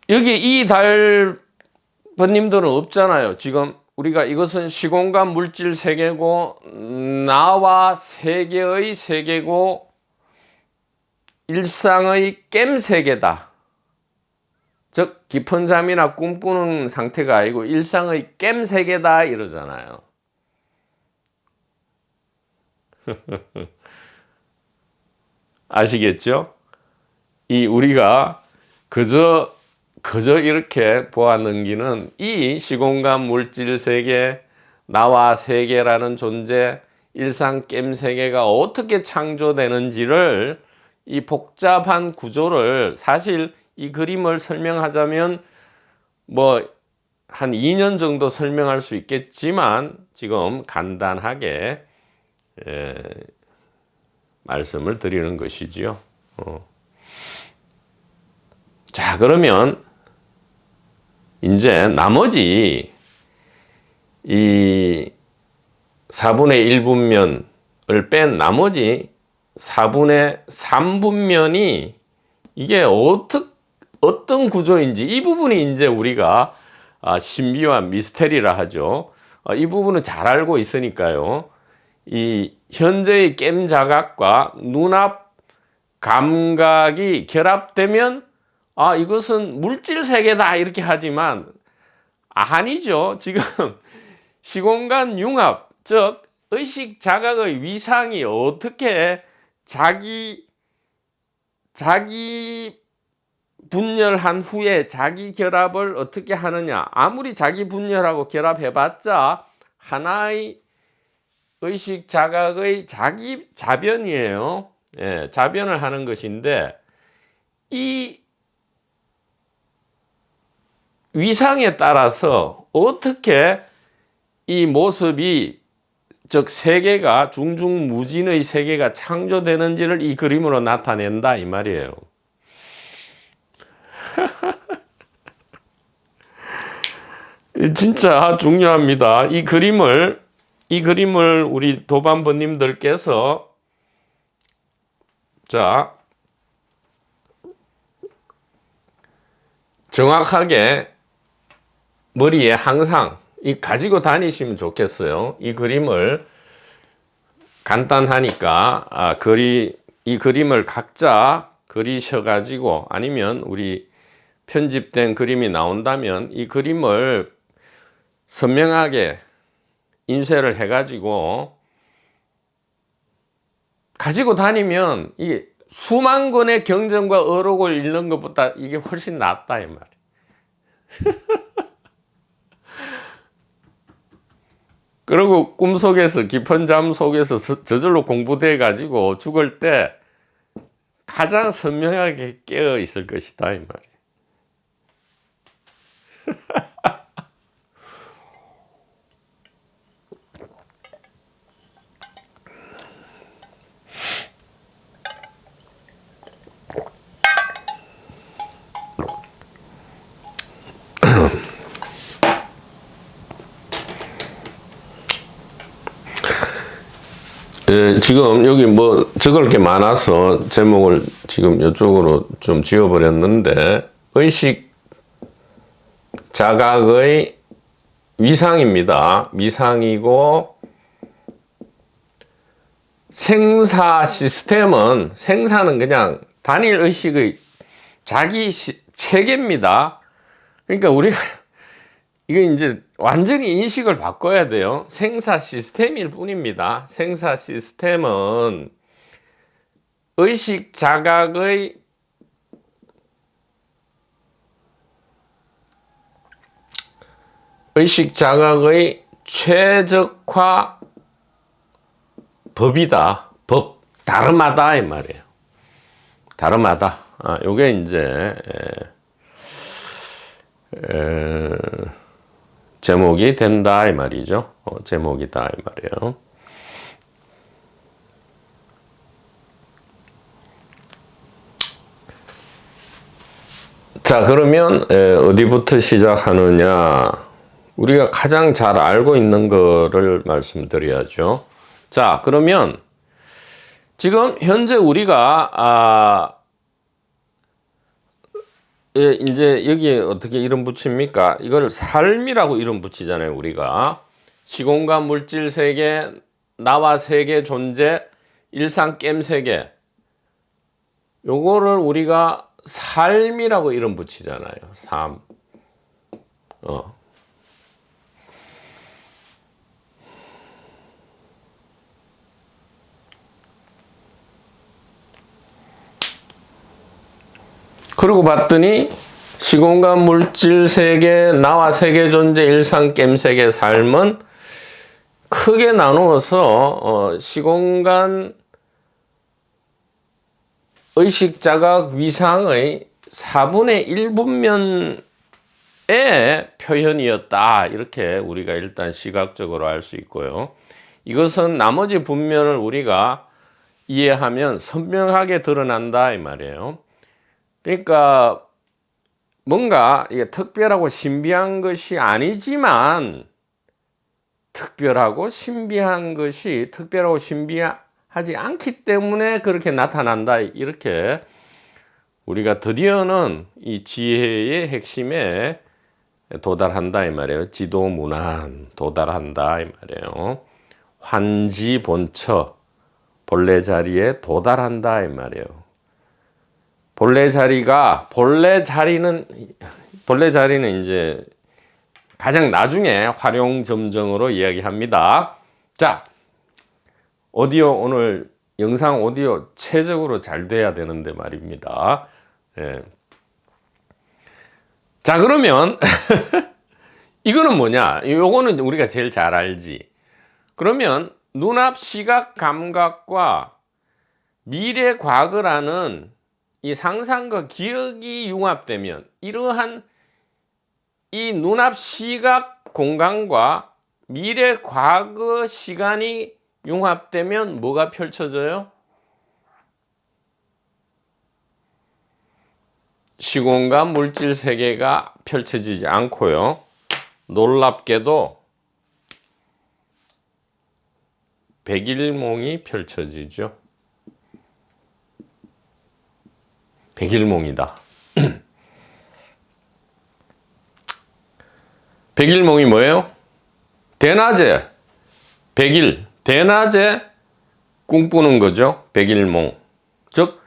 여기 이 달번님들은 없잖아요. 지금 우리가 이것은 시공간 물질 세계고 나와 세계의 세계고 일상의 깸 세계다. 즉 깊은 잠이나 꿈꾸는 상태가 아니고 일상의 깸 세계다 이러잖아요. 아시겠죠? 이 우리가 그저 이렇게 보아 넘기는 이 시공간 물질 세계, 나와 세계라는 존재, 일상 깸 세계가 어떻게 창조되는지를, 이 복잡한 구조를, 사실 이 그림을 설명하자면 뭐 한 2년 정도 설명할 수 있겠지만 지금 간단하게 말씀을 드리는 것이지요. 자, 그러면 이제 나머지 이 4분의 1분면을 뺀 나머지 4분의 3분면이 이게 어떤 구조인지, 이 부분이 이제 우리가 신비와 미스테리라 하죠. 이 부분은 잘 알고 있으니까요. 이 현재의 깸 자각과 눈앞 감각이 결합되면 이것은 물질 세계다 이렇게 하지만 아니죠. 지금 시공간 융합, 즉 의식 자각의 위상이 어떻게 자기 분열한 후에 자기 결합을 어떻게 하느냐. 아무리 자기 분열하고 결합해봤자 하나의 의식 자각의 자기 자변이에요. 예, 자변을 하는 것인데, 이 위상에 따라서 어떻게 이 모습이, 즉 세계가, 중중무진의 세계가 창조되는지를 이 그림으로 나타낸다 이 말이에요. 진짜 중요합니다. 이 그림을 우리 도반부님들께서 자 정확하게 머리에 항상 가지고 다니시면 좋겠어요. 이 그림을 간단하니까 이 그림을 각자 그리셔가지고, 아니면 우리 편집된 그림이 나온다면 이 그림을 선명하게 인쇄를 해가지고 가지고 다니면 이 수만 권의 경전과 어록을 읽는 것보다 이게 훨씬 낫다 이 말이에요. 그리고 꿈속에서, 깊은 잠 속에서 저절로 공부돼 가지고 죽을 때 가장 선명하게 깨어 있을 것이다 이 말이에요. 지금 여기 뭐 적을 게 많아서 제목을 지금 이쪽으로 좀 지어버렸는데, 의식 자각의 위상입니다. 위상이고, 생사 시스템은, 생사는 그냥 단일 의식의 자기 체계입니다. 그러니까 우리가 이거 이제 완전히 인식을 바꿔야 돼요. 생사 시스템일 뿐입니다. 생사 시스템은 의식 자각의 최적화 법이다. 법. 다름하다 이 말이에요. 다름하다. 요게 이제 제목이 된다 이 말이죠. 제목이다 이 말이에요. 자, 그러면 어디부터 시작하느냐? 우리가 가장 잘 알고 있는 거를 말씀드려야죠. 자, 그러면 지금 현재 우리가 이제 여기에 어떻게 이름 붙입니까? 이걸 삶이라고 이름 붙이잖아요. 우리가 시공간 물질 세계, 나와 세계 존재, 일상 깸 세계, 요거를 우리가 삶이라고 이름 붙이잖아요. 삶. 그러고 봤더니 시공간 물질 세계, 나와 세계 존재, 일상 겜 세계 삶은 크게 나누어서 시공간 의식 자각 위상의 4분의 1분면의 표현이었다. 이렇게 우리가 일단 시각적으로 알 수 있고요. 이것은 나머지 분면을 우리가 이해하면 선명하게 드러난다 이 말이에요. 그러니까 뭔가 이게 특별하고 신비한 것이 아니지만 특별하고 신비한 것이 특별하고 신비하지 않기 때문에 그렇게 나타난다. 이렇게 우리가 드디어는 이 지혜의 핵심에 도달한다 이 말이에요. 지도문안 도달한다 이 말이에요. 환지본처 본래 자리에 도달한다 이 말이에요. 본래 자리는 이제 가장 나중에 활용 점정으로 이야기합니다. 자, 오늘 영상 오디오 최적으로 잘 돼야 되는데 말입니다. 예. 자, 그러면 이거는 뭐냐? 요거는 우리가 제일 잘 알지. 그러면 눈앞 시각 감각과 미래 과거라는 이 상상과 기억이 융합되면 이러한 이 눈앞 시각 공간과 미래 과거 시간이 융합되면 뭐가 펼쳐져요? 시공간 물질 세계가 펼쳐지지 않고요. 놀랍게도 백일몽이 펼쳐지죠. 백일몽이다. 백일몽이 뭐예요? 대낮에 대낮에 꿈꾸는 거죠. 백일몽. 즉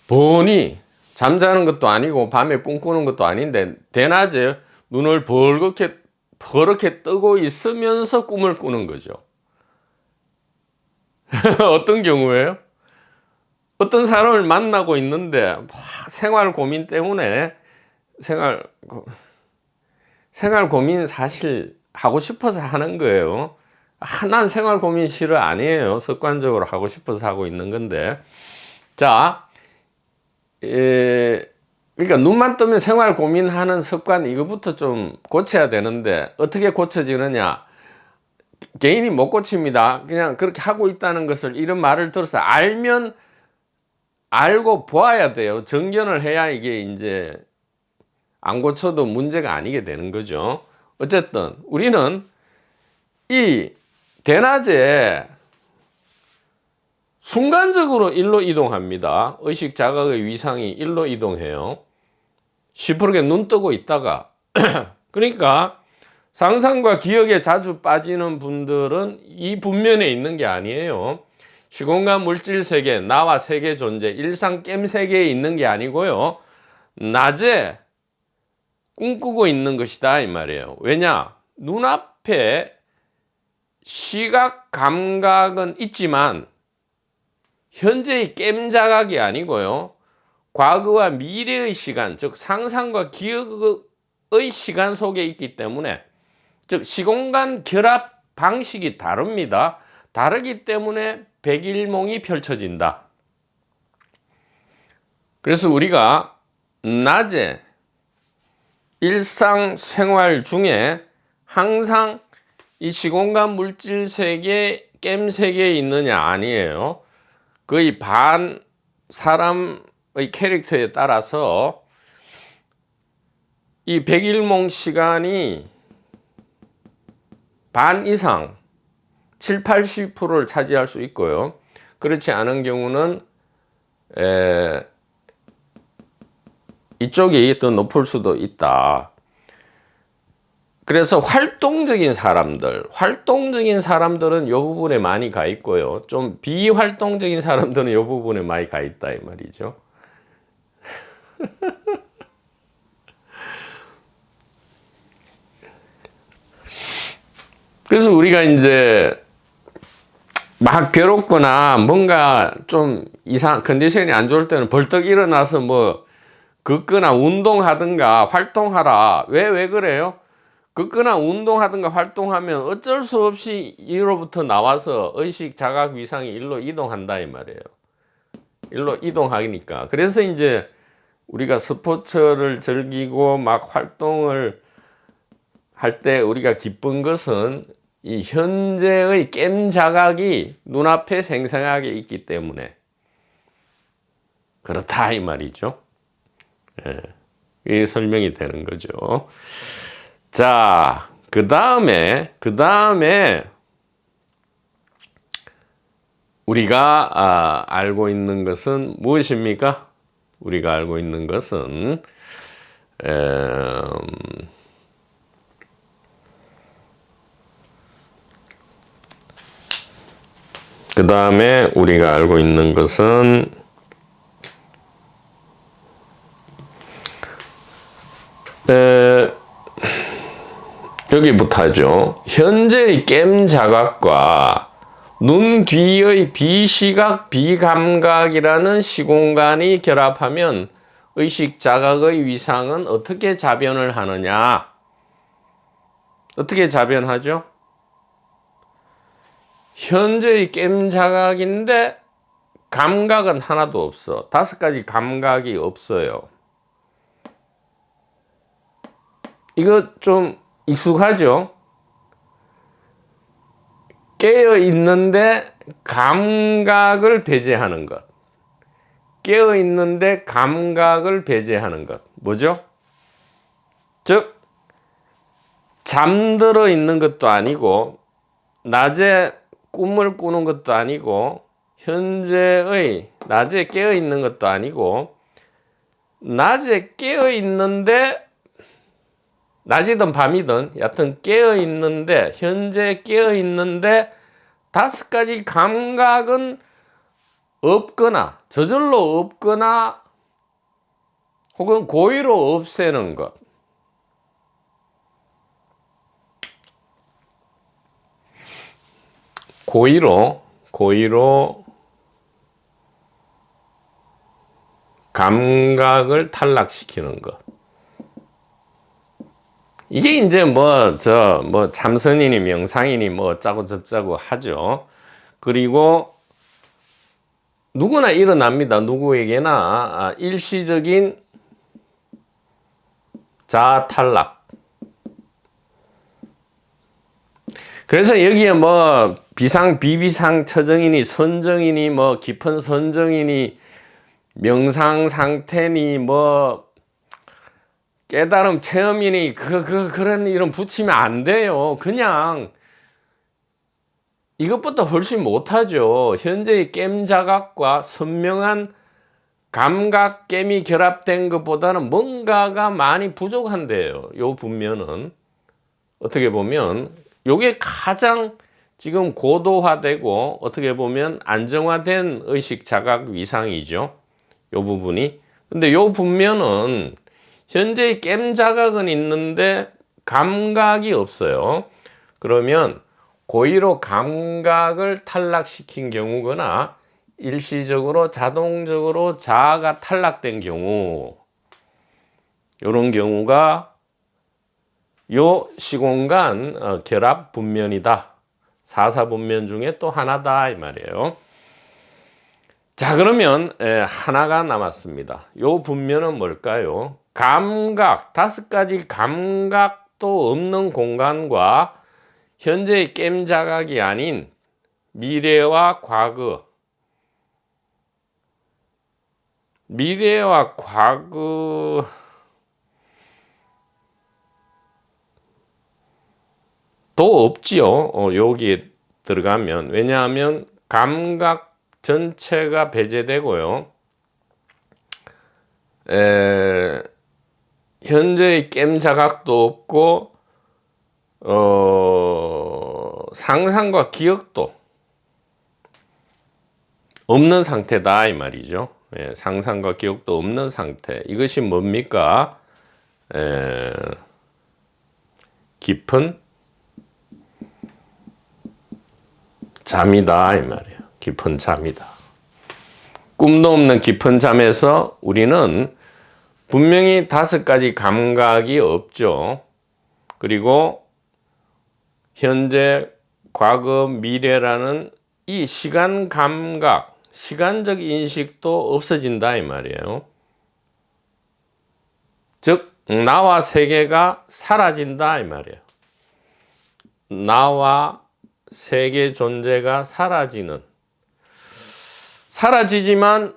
번이 잠자는 것도 아니고 밤에 꿈꾸는 것도 아닌데 대낮에 눈을 버렇게 뜨고 있으면서 꿈을 꾸는 거죠. 어떤 경우에요? 어떤 사람을 만나고 있는데 생활 고민 때문에 생활 고민 사실 하고 싶어서 하는 거예요. 난 생활 고민 싫어 아니에요. 습관적으로 하고 싶어서 하고 있는 건데. 자, 그러니까 눈만 뜨면 생활 고민하는 습관 이거부터 좀 고쳐야 되는데 어떻게 고쳐지느냐? 개인이 못 고칩니다. 그냥 그렇게 하고 있다는 것을 이런 말을 들어서 알고 보아야 돼요. 정견을 해야 이게 이제 안 고쳐도 문제가 아니게 되는 거죠. 어쨌든 우리는 이 대낮에 순간적으로 일로 이동합니다. 의식 자각의 위상이 일로 이동해요. 시퍼렇게 눈 뜨고 있다가 그러니까 상상과 기억에 자주 빠지는 분들은 이 분면에 있는 게 아니에요. 시공간 물질 세계, 나와 세계 존재, 일상 겜 세계에 있는 게 아니고요. 낮에 꿈꾸고 있는 것이다 이 말이에요. 왜냐? 눈앞에 시각 감각은 있지만 현재의 겜 자각이 아니고요. 과거와 미래의 시간, 즉 상상과 기억의 시간 속에 있기 때문에 즉 시공간 결합 방식이 다릅니다. 다르기 때문에 백일몽이 펼쳐진다. 그래서 우리가 낮에 일상생활 중에 항상 이 시공간 물질 세계, 겜 세계에 있느냐 아니에요. 거의 반 사람의 캐릭터에 따라서 이 백일몽 시간이 반 이상 7, 80%를 차지할 수 있고요. 그렇지 않은 경우는 이쪽이 더 높을 수도 있다. 그래서 활동적인 사람들은 이 부분에 많이 가 있고요. 좀 비활동적인 사람들은 이 부분에 많이 가 있다 이 말이죠. 그래서 우리가 이제 막 괴롭거나 뭔가 좀 컨디션이 안 좋을 때는 벌떡 일어나서 뭐 걷거나 운동하든가 활동하라. 왜 그래요? 걷거나 운동하든가 활동하면 어쩔 수 없이 이로부터 나와서 의식, 자각, 위상이 일로 이동한다 이 말이에요. 일로 이동하니까. 그래서 이제 우리가 스포츠를 즐기고 막 활동을 할 때 우리가 기쁜 것은 이 현재의 깸 자각이 눈앞에 생생하게 있기 때문에 그렇다 이 말이죠. 예, 이게 설명이 되는 거죠. 자, 그 다음에 우리가 알고 있는 것은 무엇입니까? 우리가 알고 있는 것은 그 다음에 우리가 알고 있는 것은 여기부터 하죠. 현재의 깸 자각과 눈 뒤의 비시각, 비감각이라는 시공간이 결합하면 의식 자각의 위상은 어떻게 자변을 하느냐? 어떻게 자변하죠? 현재의 깸 자각인데 감각은 하나도 없어. 5가지 감각이 없어요. 이거 좀 익숙하죠? 깨어 있는데 감각을 배제하는 것. 깨어 있는데 감각을 배제하는 것. 뭐죠? 즉, 잠들어 있는 것도 아니고, 낮에 꿈을 꾸는 것도 아니고, 낮에 깨어 있는 것도 아니고, 낮에 깨어 있는데, 낮이든 밤이든, 여하튼 깨어 있는데, 현재 깨어 있는데, 5가지 감각은 없거나, 저절로 없거나, 혹은 고의로 없애는 것. 고의로 감각을 탈락시키는 것. 이게 이제 참선이니 명상이니 뭐 어쩌고 저쩌고 하죠. 그리고 누구나 일어납니다. 누구에게나 일시적인 자아 탈락. 그래서 여기에 뭐 비상, 비비상 처정이니 선정이니 뭐 깊은 선정이니 명상 상태니 뭐 깨달음 체험이니 그런 이름 붙이면 안 돼요. 그냥 이것보다 훨씬 못하죠. 현재의 깸 자각과 선명한 감각 깸이 결합된 것보다는 뭔가가 많이 부족한데요. 요 분면은 어떻게 보면 요게 가장 지금 고도화되고 어떻게 보면 안정화된 의식 자각 위상이죠. 요 부분이. 근데 요 분면은 현재의 깸 자각은 있는데 감각이 없어요. 그러면 고의로 감각을 탈락시킨 경우거나 일시적으로 자동적으로 자아가 탈락된 경우, 이런 경우가 요 시공간 결합 분면이다. 사사분면 중에 또 하나다 이 말이에요. 자, 그러면 하나가 남았습니다. 요 분면은 뭘까요? 감각, 5가지 감각도 없는 공간과 현재의 깸 자각이 아닌 미래와 과거, 도 없지요. 여기에 들어가면. 왜냐하면 감각 전체가 배제되고요. 현재의 깸 자각도 없고 상상과 기억도 없는 상태다 이 말이죠. 예, 상상과 기억도 없는 상태. 이것이 뭡니까? 깊은 잠이다 이 말이에요. 깊은 잠이다. 꿈도 없는 깊은 잠에서 우리는 분명히 5가지 감각이 없죠. 그리고 현재, 과거, 미래라는 이 시간 감각, 시간적 인식도 없어진다 이 말이에요. 즉 나와 세계가 사라진다 이 말이에요. 나와 세계 존재가 사라지지만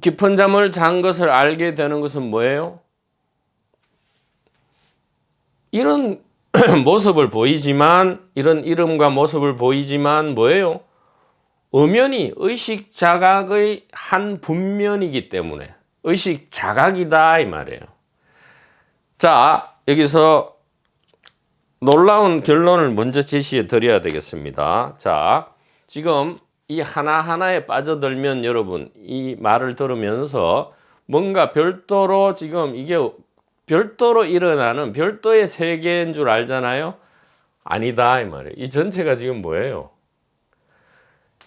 깊은 잠을 잔 것을 알게 되는 것은 뭐예요? 이런 모습을 보이지만, 이런 이름과 모습을 보이지만 뭐예요? 엄연히 의식 자각의 한 분면이기 때문에 의식 자각이다 이 말이에요. 자, 여기서 놀라운 결론을 먼저 제시해 드려야 되겠습니다. 자, 지금 이 하나하나에 빠져들면 여러분 이 말을 들으면서 뭔가 별도로 지금 이게 별도로 일어나는 별도의 세계인 줄 알잖아요. 아니다 이 말이에요. 이 전체가 지금 뭐예요?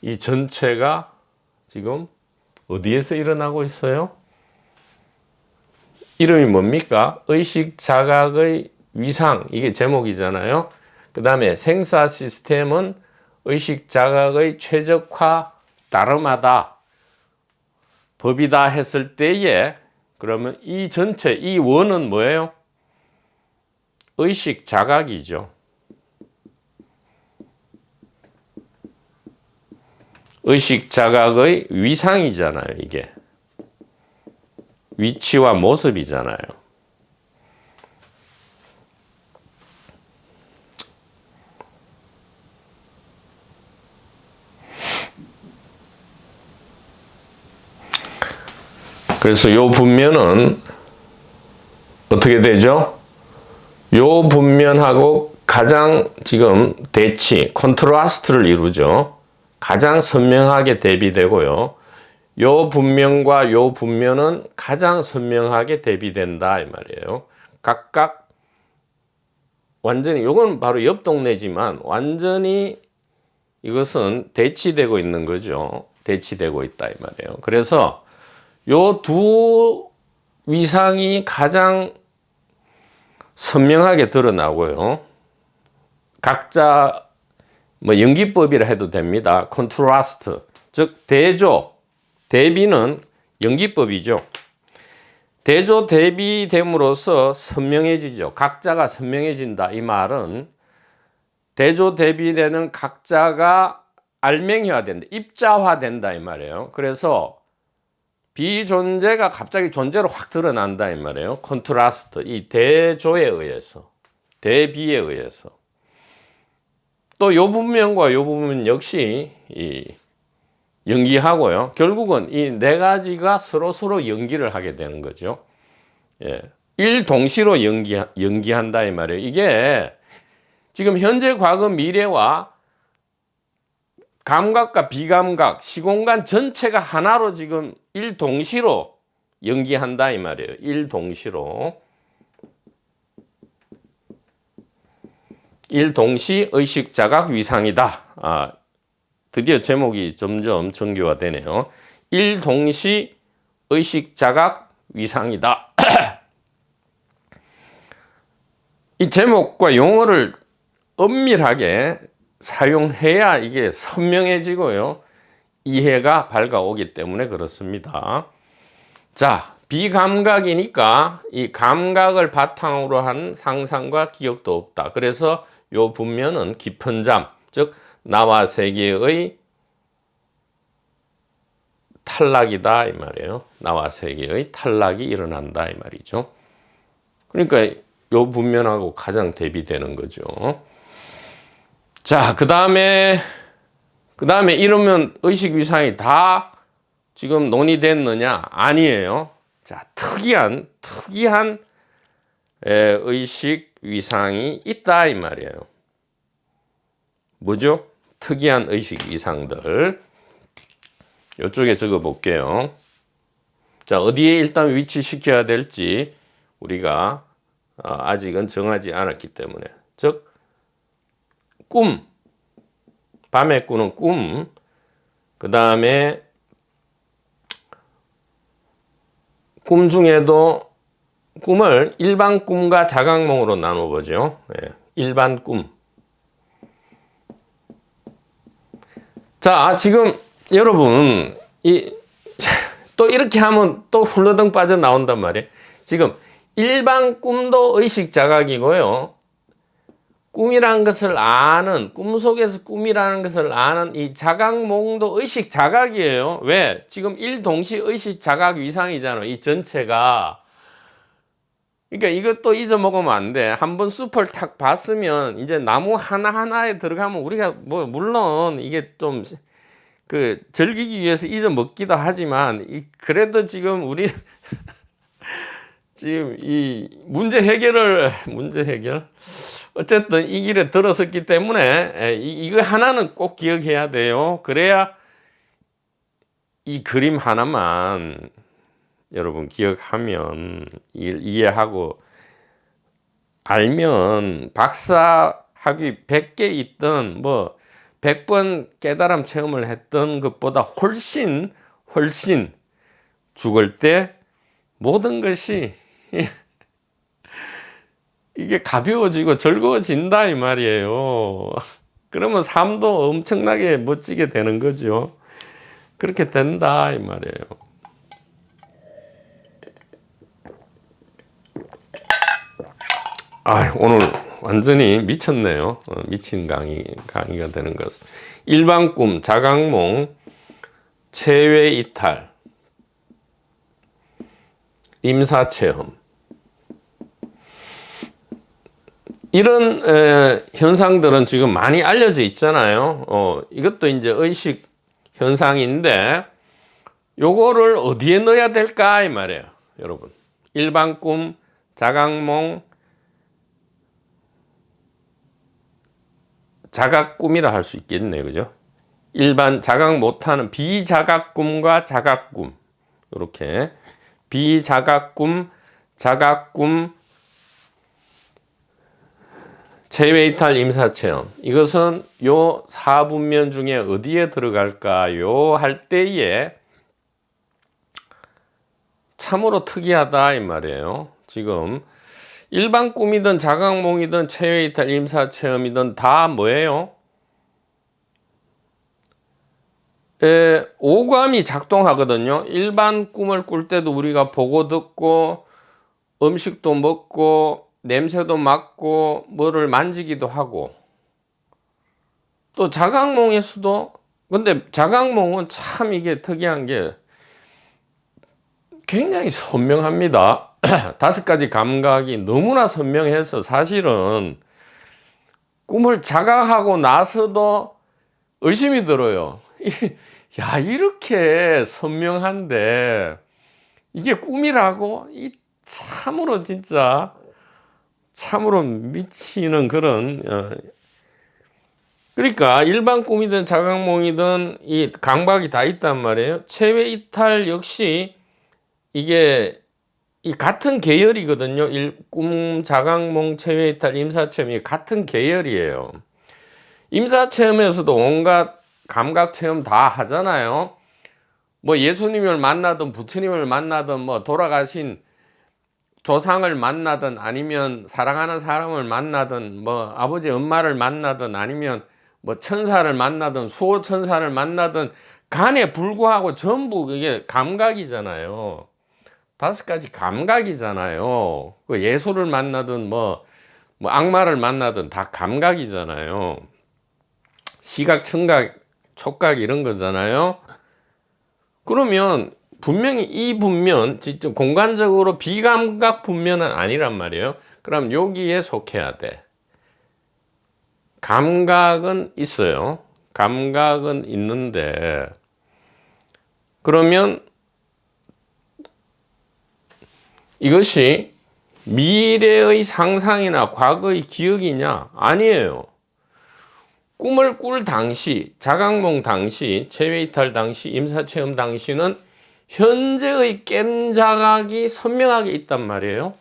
이 전체가 지금 어디에서 일어나고 있어요? 이름이 뭡니까? 의식 자각의 위상, 이게 제목이잖아요. 그 다음에 생사 시스템은 의식 자각의 최적화 다름하다, 법이다 했을 때에 그러면 이 전체, 이 원은 뭐예요? 의식 자각이죠. 의식 자각의 위상이잖아요, 이게. 위치와 모습이잖아요. 그래서 요 분면은 어떻게 되죠? 요 분면하고 가장 지금 대치, 컨트라스트를 이루죠. 가장 선명하게 대비되고요. 요 분면과 요 분면은 가장 선명하게 대비된다 이 말이에요. 각각 완전히, 요건 바로 옆 동네지만 완전히 이것은 대치되고 있는 거죠. 대치되고 있다 이 말이에요. 그래서 요 두 위상이 가장 선명하게 드러나고요. 각자 뭐 연기법이라 해도 됩니다. 컨트라스트, 즉 대조, 대비는 연기법이죠. 대조 대비됨으로써 선명해지죠. 각자가 선명해진다. 이 말은 대조 대비되는 각자가 알맹이화된다, 입자화된다 이 말이에요. 그래서 비존재가 갑자기 존재로 확 드러난다 이 말이에요. 컨트라스트, 이 대조에 의해서, 대비에 의해서. 또 요 분면과 요 부분 역시 이 연기하고요. 결국은 이 네 가지가 서로 연기를 하게 되는 거죠. 예. 일동시로 연기한다 이 말이에요. 이게 지금 현재, 과거, 미래와 감각과 비감각, 시공간 전체가 하나로 지금 일동시로 연기한다 이 말이에요. 일동시로. 일동시 의식 자각 위상이다. 드디어 제목이 점점 정교화되네요. 일동시 의식 자각 위상이다. 이 제목과 용어를 엄밀하게 사용해야 이게 선명해지고요. 이해가 밝아오기 때문에 그렇습니다. 자, 비감각이니까 이 감각을 바탕으로 한 상상과 기억도 없다. 그래서 요 분면은 깊은 잠, 즉 나와 세계의 탈락이다 이 말이에요. 나와 세계의 탈락이 일어난다 이 말이죠. 그러니까 요 분면하고 가장 대비되는 거죠. 자, 그 다음에 이러면 의식 위상이 다 지금 논의됐느냐? 아니에요. 자, 특이한 의식 위상이 있다 이 말이에요. 뭐죠? 특이한 의식 위상들. 이쪽에 적어 볼게요. 자, 어디에 일단 위치시켜야 될지 우리가 아직은 정하지 않았기 때문에, 즉 꿈, 밤에 꾸는 꿈, 그 다음에 꿈 중에도 꿈을 일반 꿈과 자각몽으로 나눠보죠. 예, 일반 꿈. 자, 지금 여러분 또 이렇게 하면 또 훌러덩 빠져나온단 말이에요. 지금 일반 꿈도 의식 자각이고요. 꿈이라는 것을 아는, 꿈속에서 꿈이라는 것을 아는 이 자각몽도 의식 자각이에요. 왜? 지금 일동시 의식 자각 위상이잖아요. 이 전체가. 그러니까 이것도 잊어먹으면 안 돼. 한번 숲을 탁 봤으면 이제 나무 하나하나에 들어가면 우리가 뭐 물론 이게 좀 즐기기 위해서 잊어먹기도 하지만 그래도 지금 우리 지금 이 문제 해결 어쨌든 이 길에 들어섰기 때문에 이거 하나는 꼭 기억해야 돼요. 그래야 이 그림 하나만 여러분 기억하면 이해하고 알면 박사학위 100개 있던 뭐 100번 깨달음 체험을 했던 것보다 훨씬 죽을 때 모든 것이 이게 가벼워지고 즐거워진다 이 말이에요. 그러면 삶도 엄청나게 멋지게 되는 거죠. 그렇게 된다 이 말이에요. 오늘 완전히 미쳤네요. 미친 강의가 되는 것은. 일반 꿈, 자각몽, 체외 이탈, 임사체험. 이런 현상들은 지금 많이 알려져 있잖아요. 이것도 이제 의식 현상인데 요거를 어디에 넣어야 될까 이 말이에요. 여러분. 일반 꿈, 자각몽, 자각꿈이라 할 수 있겠네요. 그죠? 일반 자각 못하는 비자각꿈과 자각꿈. 이렇게 비자각꿈, 자각꿈, 체외이탈 임사체험. 이것은 요 4분면 중에 어디에 들어갈까요? 할 때에 참으로 특이하다 이 말이에요. 지금 일반 꿈이든 자각몽이든 체외이탈 임사체험이든 다 뭐예요? 오감이 작동하거든요. 일반 꿈을 꿀 때도 우리가 보고 듣고 음식도 먹고 냄새도 맡고 뭐를 만지기도 하고, 또 자각몽에서도, 근데 자각몽은 참 이게 특이한 게 굉장히 선명합니다. 5가지 감각이 너무나 선명해서 사실은 꿈을 자각하고 나서도 의심이 들어요. 야, 이렇게 선명한데 이게 꿈이라고? 참으로 진짜 참으로 미치는 그런 그러니까 일반 꿈이든 자각몽이든 이 감각이 다 있단 말이에요. 체외 이탈 역시 이게 이 같은 계열이거든요. 꿈, 자각몽, 체외 이탈, 임사체험이 같은 계열이에요. 임사체험에서도 온갖 감각 체험 다 하잖아요. 뭐 예수님을 만나든 부처님을 만나든 뭐 돌아가신 조상을 만나든 아니면 사랑하는 사람을 만나든 뭐 아버지 엄마를 만나든 아니면 뭐 천사를 만나든 수호천사를 만나든 간에 불구하고 전부 이게 감각이잖아요. 5가지 감각이잖아요. 그 예수를 만나든 뭐 악마를 만나든 다 감각이잖아요. 시각, 청각, 촉각 이런 거잖아요. 그러면 분명히 이 분면, 진짜 공간적으로 비감각 분면은 아니란 말이에요. 그럼 여기에 속해야 돼. 감각은 있어요. 감각은 있는데, 그러면 이것이 미래의 상상이나 과거의 기억이냐? 아니에요. 꿈을 꿀 당시, 자각몽 당시, 체외이탈 당시, 임사체험 당시는 현재의 깸 자각이 선명하게 있단 말이에요.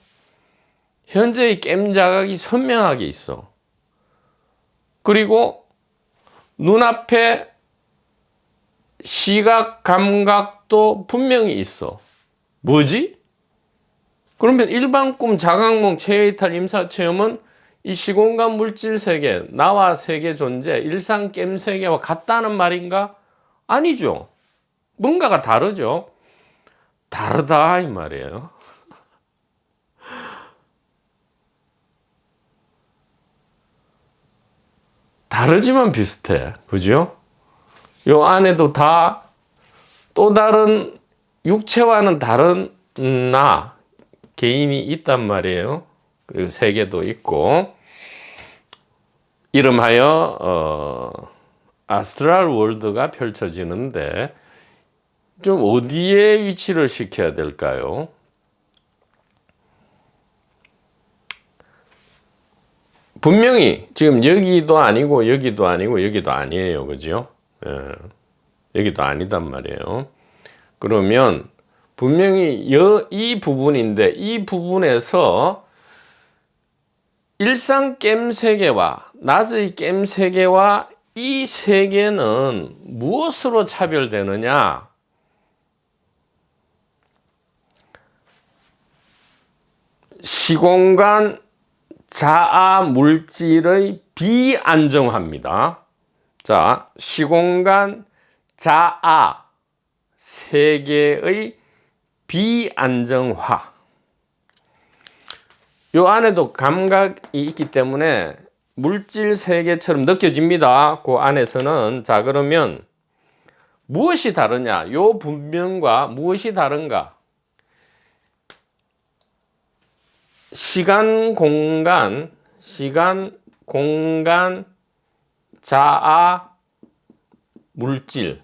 현재의 깸 자각이 선명하게 있어. 그리고 눈앞에 시각 감각도 분명히 있어. 뭐지? 그러면 일반 꿈, 자각몽, 최외이탈, 임사체험은 이 시공간 물질 세계, 나와 세계 존재, 일상 깸 세계와 같다는 말인가? 아니죠. 뭔가가 다르죠. 다르다 이 말이에요. 다르지만 비슷해. 그죠? 요 안에도 다 또 다른 육체와는 다른 나, 개인이 있단 말이에요. 그리고 세계도 있고. 이름하여 아스트랄 월드가 펼쳐지는데 좀 어디에 위치를 시켜야 될까요? 분명히 지금 여기도 아니고 여기도 아니고 여기도 아니에요. 그죠? 예, 여기도 아니단 말이에요. 그러면 분명히 이 부분인데 이 부분에서 일상 깸 세계와 낮의 깸 세계와 이 세계는 무엇으로 차별되느냐? 시공간 자아 물질의 비안정화입니다. 자, 시공간 자아 세계의 비안정화. 요 안에도 감각이 있기 때문에 물질 세계처럼 느껴집니다. 그 안에서는. 자, 그러면 무엇이 다르냐? 요 분명과 무엇이 다른가? 시간, 공간, 자아, 물질의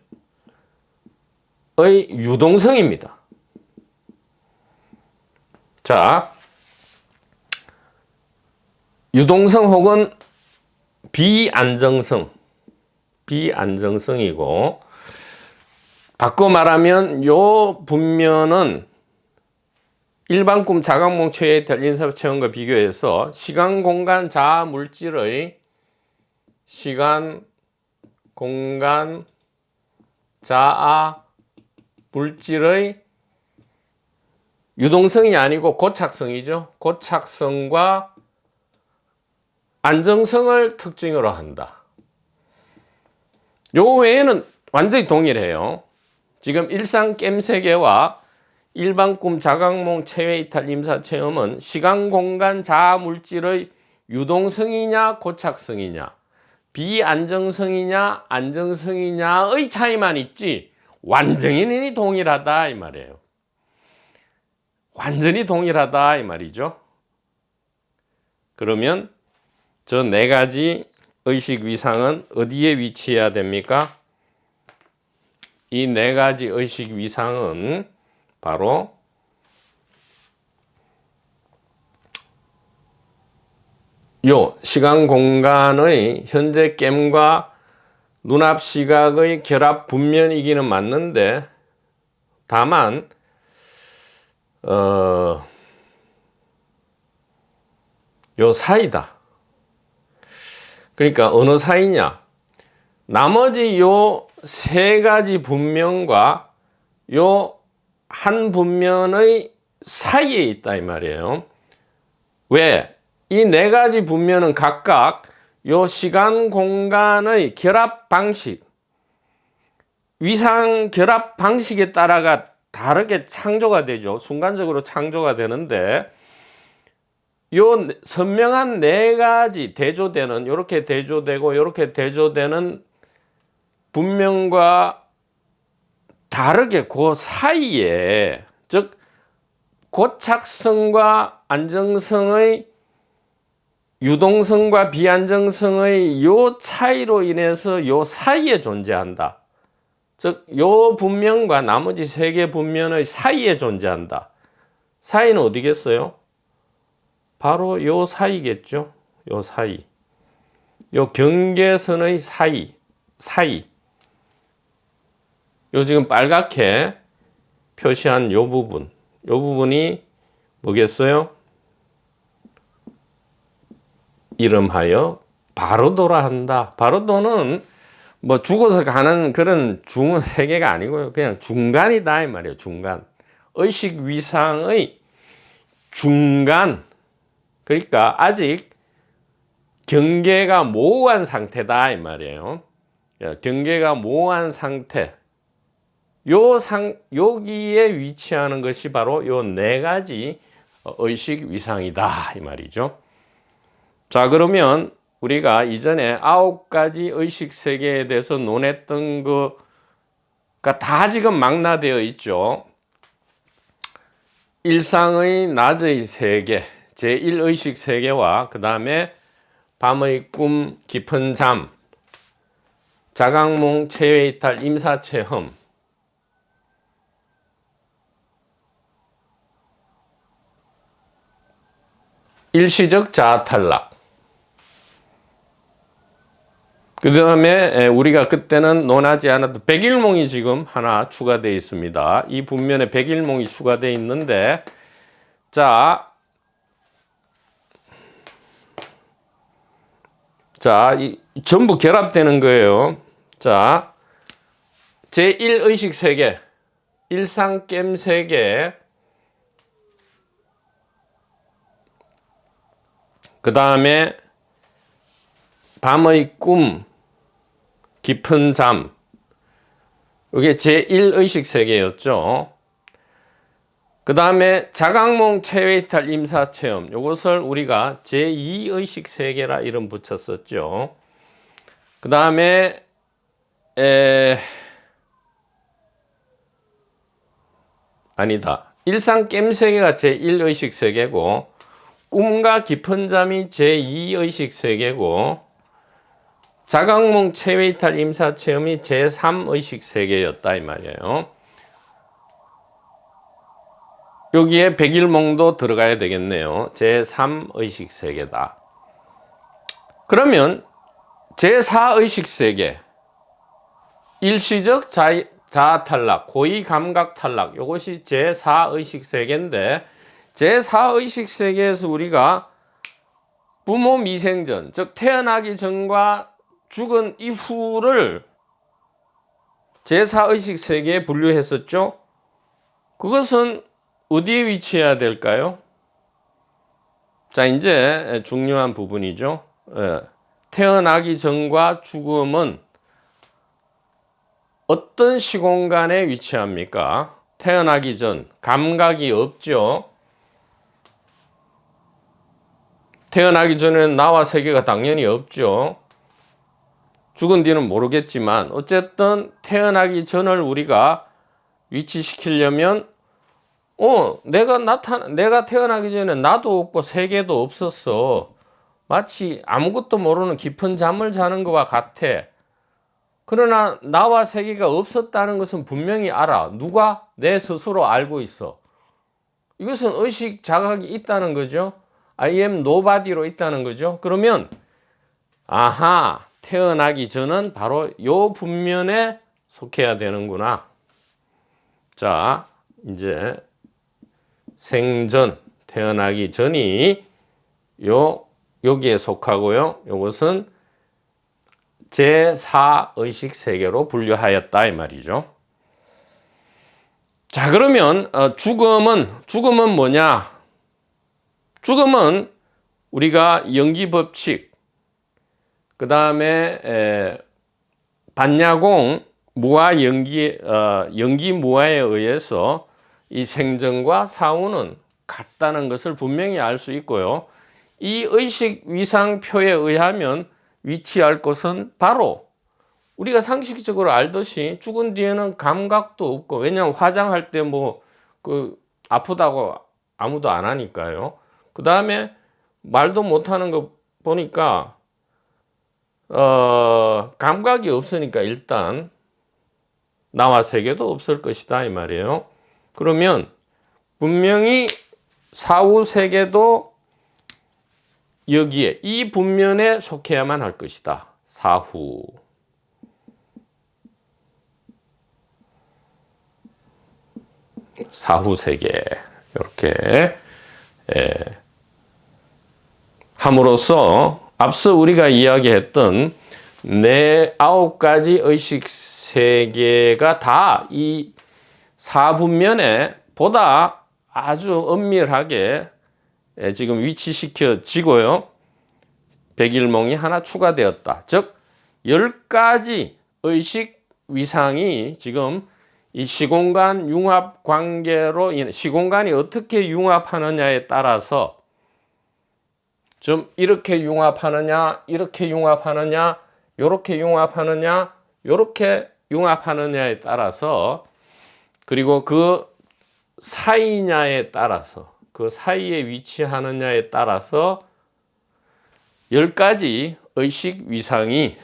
유동성입니다. 자, 유동성 혹은 비안정성이고, 바꿔 말하면 요 분면은 일반 꿈, 자각몽, 최외이탈, 인사체험과 비교해서 시간, 공간, 자아, 물질의 시간, 공간, 자아, 물질의 유동성이 아니고 고착성이죠. 고착성과 안정성을 특징으로 한다. 요 외에는 완전히 동일해요. 지금 일상 깸 세계와 일반 꿈, 자각몽, 최외이탈, 임사체험은 시간, 공간, 자아, 물질의 유동성이냐 고착성이냐, 비안정성이냐 안정성이냐의 차이만 있지 완전히 동일하다 이 말이에요. 완전히 동일하다 이 말이죠. 그러면 저 네 가지 의식 위상은 어디에 위치해야 됩니까? 이 네 가지 의식 위상은 바로 요 시간 공간의 현재 깸과 눈앞 시각의 결합 분면이기는 맞는데, 다만 요 사이다. 그러니까 어느 사이냐? 나머지 요 세 가지 분면과 요 한 분면의 사이에 있다 이 말이에요. 왜? 이 네 가지 분면은 각각 요 시간 공간의 결합 방식, 위상 결합 방식에 따라가 다르게 창조가 되죠. 순간적으로 창조가 되는데, 요 선명한 네 가지 대조되는, 요렇게 대조되고 요렇게 대조되는 분명과 다르게 그 사이에, 즉 고착성과 안정성의 유동성과 비안정성의 요 차이로 인해서 요 사이에 존재한다. 즉 요 분면과 나머지 세 개 분면의 사이에 존재한다. 사이는 어디겠어요? 바로 요 사이겠죠. 요 사이. 요 경계선의 사이. 요 지금 빨갛게 표시한 요 부분이 뭐겠어요? 이름하여 바로도라 한다. 바로도는 뭐 죽어서 가는 그런 세계가 아니고요. 그냥 중간이다 이 말이에요. 중간. 의식 위상의 중간. 그러니까 아직 경계가 모호한 상태다 이 말이에요. 경계가 모호한 상태. 여기에 위치하는 것이 바로 요 네 가지 의식 위상이다 이 말이죠. 자, 그러면 우리가 이전에 9가지 의식 세계에 대해서 논했던 거가 다 지금 망라되어 있죠. 일상의 낮의 세계, 제1의식 세계와 그 다음에 밤의 꿈, 깊은 잠, 자각몽, 체외이탈, 임사체험, 일시적 자아탈락. 그 다음에 우리가 그때는 논하지 않았던 백일몽이 지금 하나 추가되어 있습니다. 이 분면에 백일몽이 추가되어 있는데, 자, 전부 결합되는 거예요. 자, 제1의식 세계, 일상 게임 세계, 그 다음에 밤의 꿈, 깊은 잠, 이게 제1의식 세계였죠. 그 다음에 자각몽, 체외이탈, 임사체험, 이것을 우리가 제2의식 세계라 이름 붙였었죠. 그 다음에 아니다. 일상 게임 세계가 제1의식 세계고, 꿈과 깊은 잠이 제2의식 세계고, 자각몽, 체외이탈, 임사체험이 제3의식 세계였다 이 말이에요. 여기에 백일몽도 들어가야 되겠네요. 제3의식 세계다. 그러면 제4의식 세계, 일시적 자아탈락, 고의감각탈락, 이것이 제4의식 세계인데, 제4의식 세계에서 우리가 부모 미생전, 즉 태어나기 전과 죽은 이후를 제4의식 세계에 분류했었죠. 그것은 어디에 위치해야 될까요? 자, 이제 중요한 부분이죠. 태어나기 전과 죽음은 어떤 시공간에 위치합니까? 태어나기 전, 감각이 없죠. 태어나기 전에는 나와 세계가 당연히 없죠. 죽은 뒤는 모르겠지만 어쨌든 태어나기 전을 우리가 위치시키려면 내가 태어나기 전에 나도 없고 세계도 없었어. 마치 아무것도 모르는 깊은 잠을 자는 것과 같아. 그러나 나와 세계가 없었다는 것은 분명히 알아. 누가? 내 스스로 알고 있어. 이것은 의식 자각이 있다는 거죠. I am nobody로 있다는 거죠. 그러면 태어나기 전은 바로 요 분면에 속해야 되는구나. 자, 이제 생전, 태어나기 전이 여기에 속하고요. 이것은 제4의식 세계로 분류하였다 이 말이죠. 자, 그러면 죽음은 뭐냐? 죽음은 우리가 연기법칙, 그 다음에 반야공 무아 연기 무아에 의해서 이 생전과 사후는 같다는 것을 분명히 알 수 있고요. 이 의식 위상표에 의하면 위치할 것은 바로 우리가 상식적으로 알듯이 죽은 뒤에는 감각도 없고, 왜냐하면 화장할 때 아프다고 아무도 안 하니까요. 그 다음에 말도 못하는 거 보니까 감각이 없으니까 일단 나와 세계도 없을 것이다 이 말이에요. 그러면 분명히 사후 세계도 여기에 이 분면에 속해야만 할 것이다. 사후. 사후세계 이렇게 함으로써 앞서 우리가 이야기했던 네 9가지 의식세계가 다 이 사분면에 보다 아주 엄밀하게 지금 위치시켜지고요. 백일몽이 하나 추가되었다. 즉 10가지 의식 위상이 지금 이 시공간 융합 관계로 시공간이 어떻게 융합하느냐에 따라서 좀 이렇게 융합하느냐, 이렇게 융합하느냐, 요렇게 융합하느냐, 요렇게 융합하느냐에 따라서 그리고 그 사이냐에 따라서 그 사이에 위치하느냐에 따라서 10가지 의식 위상이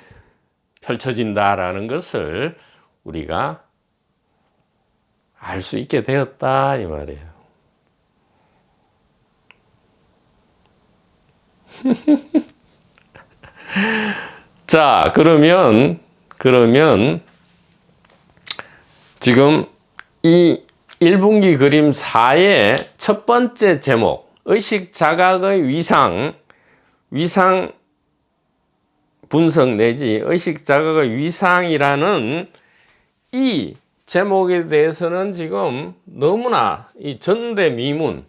펼쳐진다라는 것을 우리가 알 수 있게 되었다 이 말이에요. 자, 그러면 지금 이 1분기 그림 4의 첫 번째 제목 의식 자각의 위상 분석 내지 의식 자각의 위상이라는 이 제목에 대해서는 지금 너무나 이 전대미문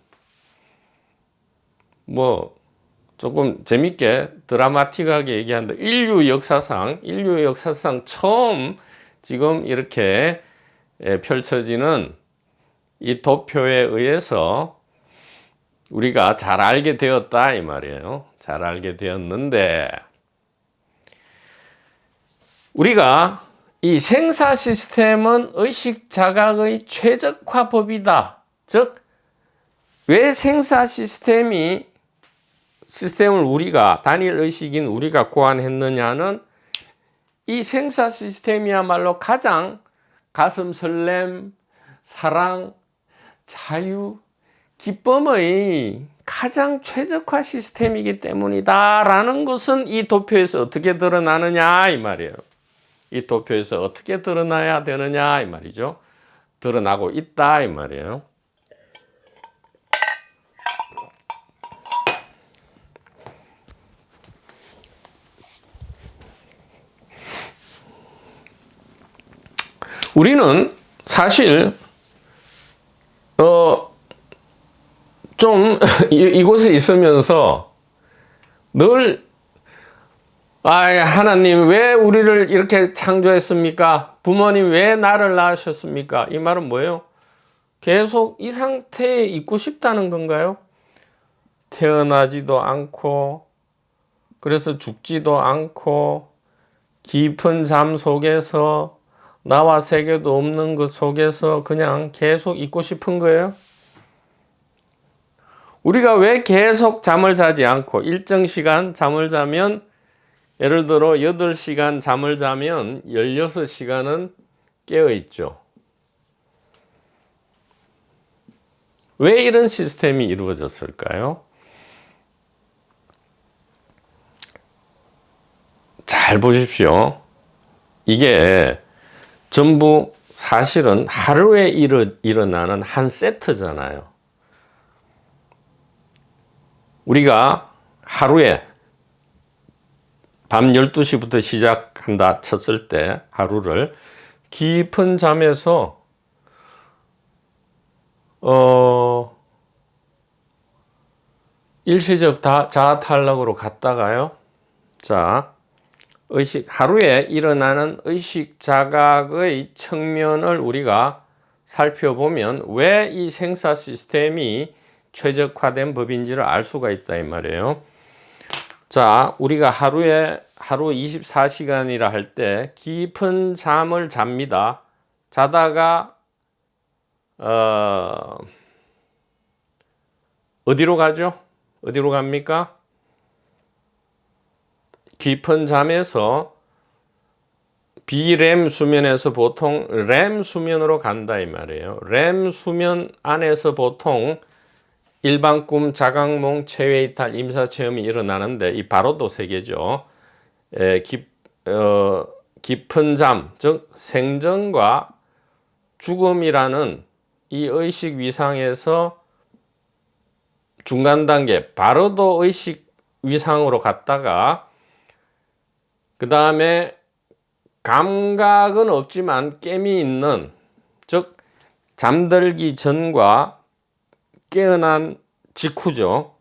뭐 조금 재밌게 드라마틱하게 얘기한다. 인류 역사상 처음 지금 이렇게 펼쳐지는 이 도표에 의해서 우리가 잘 알게 되었다 이 말이에요. 잘 알게 되었는데 우리가 이 생사 시스템은 의식 자각의 최적화법이다. 즉, 왜 생사 시스템을 우리가 단일 의식인 우리가 고안했느냐는 이 생사 시스템이야말로 가장 가슴 설렘, 사랑, 자유, 기쁨의 가장 최적화 시스템이기 때문이다라는 것은 이 도표에서 어떻게 드러나느냐 이 말이에요. 이 도표에서 어떻게 드러나야 되느냐 이 말이죠. 드러나고 있다 이 말이에요. 우리는 사실 좀 이곳에 있으면서 늘 하나님 왜 우리를 이렇게 창조했습니까? 부모님 왜 나를 낳으셨습니까? 이 말은 뭐예요? 계속 이 상태에 있고 싶다는 건가요? 태어나지도 않고 그래서 죽지도 않고 깊은 잠 속에서 나와 세계도 없는 것 속에서 그냥 계속 있고 싶은 거예요? 우리가 왜 계속 잠을 자지 않고 일정 시간 잠을 자면 예를 들어 8시간 잠을 자면 16시간은 깨어 있죠. 왜 이런 시스템이 이루어졌을까요? 잘 보십시오. 이게 전부 사실은 하루에 일어나는 한 세트잖아요. 우리가 하루에 밤 12시부터 시작한다 쳤을 때 하루를 깊은 잠에서 일시적 자아 탈락으로 갔다가요. 자, 하루에 일어나는 의식 자각의 측면을 우리가 살펴보면 왜 이 생사 시스템이 최적화된 법인지를 알 수가 있다 이 말이에요. 자, 우리가 하루 24시간이라 할 때 깊은 잠을 잡니다. 자다가 어디로 가죠? 어디로 갑니까? 깊은 잠에서 비렘 수면에서 보통 렘 수면으로 간다 이 말이에요. 렘 수면 안에서 보통 일반 꿈, 자각몽, 체외이탈, 임사체험이 일어나는데 이 바로도 세 개죠. 깊은 잠, 즉 생전과 죽음이라는 이 의식 위상에서 중간 단계 바로도 의식 위상으로 갔다가 그 다음에 감각은 없지만 깨미 있는, 즉 잠들기 전과 깨어난 직후죠.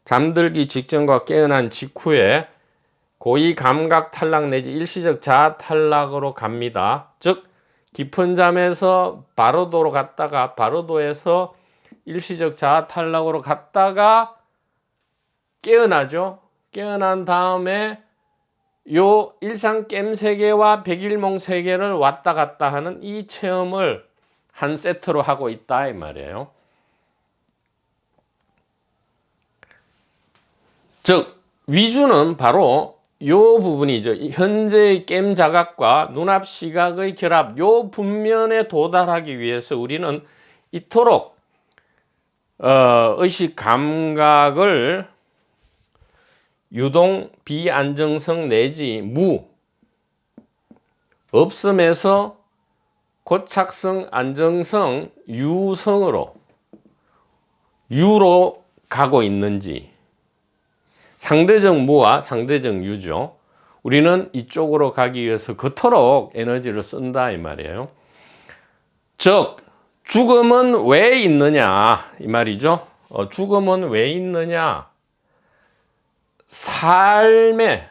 잠들기 직전과 깨어난 직후에 고의 감각 탈락 내지 일시적 자아 탈락으로 갑니다. 즉 깊은 잠에서 바로도로 갔다가 바로도에서 일시적 자아 탈락으로 갔다가 깨어나죠. 깨어난 다음에 요 일상 깸 세계와 백일몽 세계를 왔다 갔다 하는 이 체험을 한 세트로 하고 있다 이 말이에요. 즉 위주는 바로 요 부분이죠. 현재의 깸 자각과 눈앞 시각의 결합, 요 분면에 도달하기 위해서 우리는 이토록 의식 감각을 유동 비안정성 내지 무 없음에서 고착성 안정성 유성으로 유로 가고 있는지, 상대적 무와 상대적 유죠. 우리는 이쪽으로 가기 위해서 그토록 에너지를 쓴다 이 말이에요. 즉 죽음은 왜 있느냐 이 말이죠. 죽음은 왜 있느냐, 삶의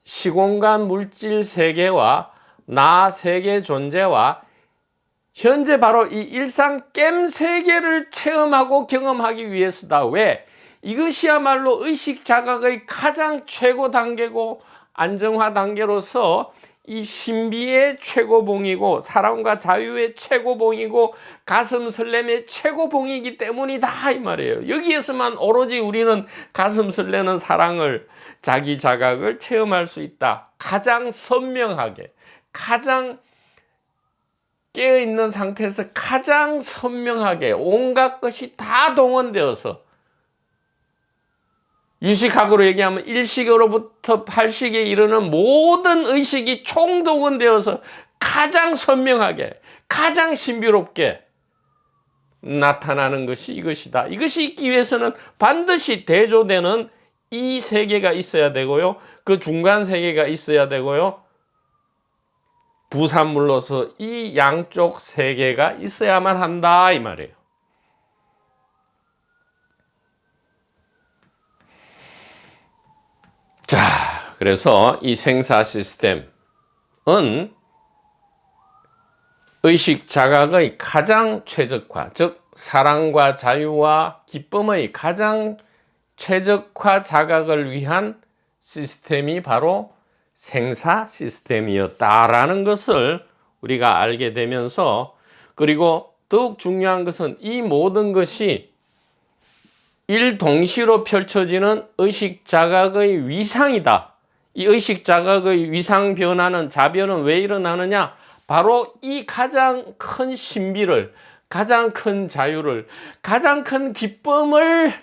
시공간 물질 세계와 나 세계 존재와 현재 바로 이 일상 깸 세계를 체험하고 경험하기 위해서다. 왜? 이것이야말로 의식 자각의 가장 최고 단계고 안정화 단계로서 이 신비의 최고봉이고 사랑과 자유의 최고봉이고 가슴 설렘의 최고봉이기 때문이다 이 말이에요. 여기에서만 오로지 우리는 가슴 설레는 사랑을, 자기 자각을 체험할 수 있다. 가장 선명하게, 가장 깨어있는 상태에서 가장 선명하게 온갖 것이 다 동원되어서, 유식학으로 얘기하면 1식으로부터 8식에 이르는 모든 의식이 총동원되어서 가장 선명하게, 가장 신비롭게 나타나는 것이 이것이다. 이것이 있기 위해서는 반드시 대조되는 이 세계가 있어야 되고요. 그 중간 세계가 있어야 되고요. 부산물로서 이 양쪽 세계가 있어야만 한다 이 말이에요. 자, 그래서 이 생사 시스템은 의식 자각의 가장 최적화, 즉 사랑과 자유와 기쁨의 가장 최적화 자각을 위한 시스템이 바로 생사 시스템이었다라는 것을 우리가 알게 되면서, 그리고 더욱 중요한 것은 이 모든 것이 일동시로 펼쳐지는 의식 자각의 위상이다. 이 의식 자각의 위상 변화는, 자변은 왜 일어나느냐? 바로 이 가장 큰 신비를, 가장 큰 자유를, 가장 큰 기쁨을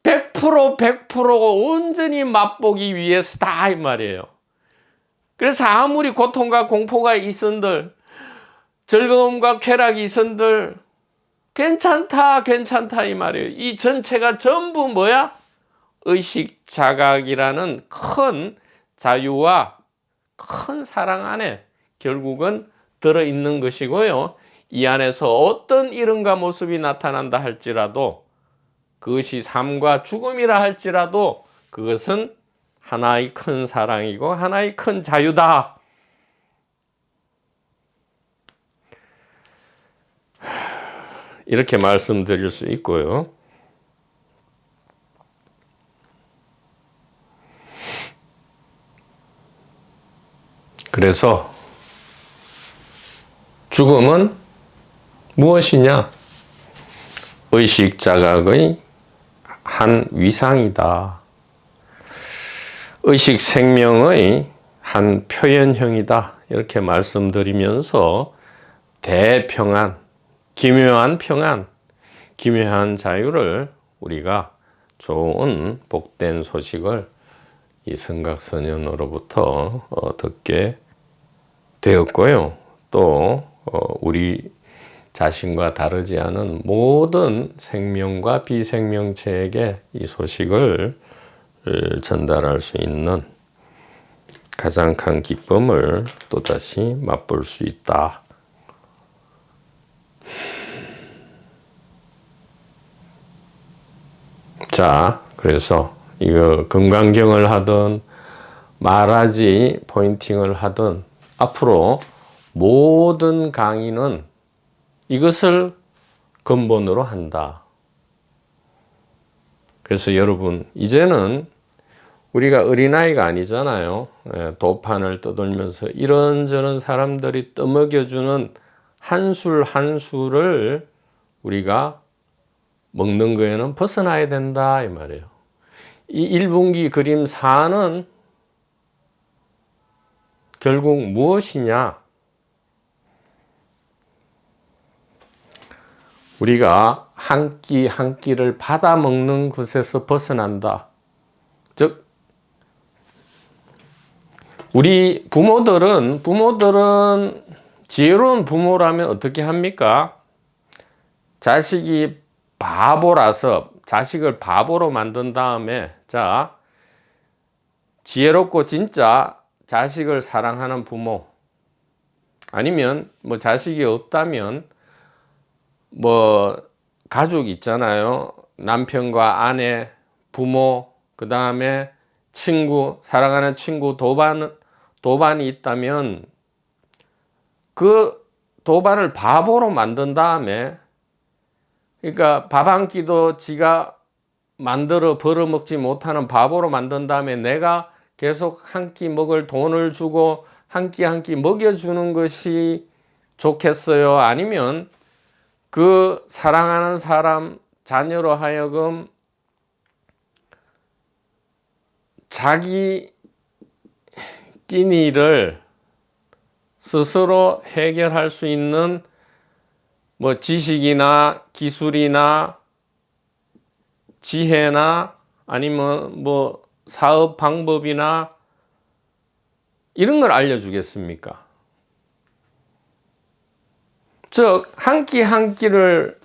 100% 온전히 맛보기 위해서다 이 말이에요. 그래서 아무리 고통과 공포가 있은들, 즐거움과 쾌락이 있은들 괜찮다 이 말이에요. 이 전체가 전부 뭐야? 의식 자각이라는 큰 자유와 큰 사랑 안에 결국은 들어있는 것이고요. 이 안에서 어떤 이름과 모습이 나타난다 할지라도, 그것이 삶과 죽음이라 할지라도 그것은 하나의 큰 사랑이고 하나의 큰 자유다. 이렇게 말씀드릴 수 있고요. 그래서 죽음은 무엇이냐? 의식 자각의 한 위상이다. 의식 생명의 한 표현형이다. 이렇게 말씀드리면서 대평안, 기묘한 평안, 기묘한 자유를 우리가 좋은 복된 소식을 이 성각선언으로부터 듣게 되었고요. 또 우리 자신과 다르지 않은 모든 생명과 비생명체에게 이 소식을 전달할 수 있는 가장 큰 기쁨을 또다시 맛볼 수 있다. 자, 그래서 이거 금강경을 하든 말하지 포인팅을 하든 앞으로 모든 강의는 이것을 근본으로 한다. 그래서 여러분, 이제는 우리가 어린아이가 아니잖아요. 도판을 떠돌면서 이런저런 사람들이 떠먹여주는 한술 한술을 우리가 먹는 거에는 벗어나야 된다 이 말이에요. 이 1분기 그림 4는 결국 무엇이냐? 우리가 한 끼 한 끼를 받아 먹는 것에서 벗어난다. 즉 우리 부모들은 지혜로운 부모라면 어떻게 합니까? 자식이 바보라서 자식을 바보로 만든 다음에 자 지혜롭고 진짜 자식을 사랑하는 부모 아니면 뭐 자식이 없다면 뭐 가족 있잖아요. 남편과 아내, 부모, 그 다음에 친구, 사랑하는 친구 도반이 있다면 그 도반을 바보로 만든 다음에 그러니까 밥 한 끼도 지가 만들어 벌어먹지 못하는 바보로 만든 다음에 내가 계속 한 끼 먹을 돈을 주고 한 끼 한 끼 먹여주는 것이 좋겠어요? 아니면 그 사랑하는 사람, 자녀로 하여금 자기 끼니를 스스로 해결할 수 있는 뭐 지식이나 기술이나 지혜나 아니면 뭐 사업 방법이나 이런 걸 알려주겠습니까? 즉, 한 끼 한 끼를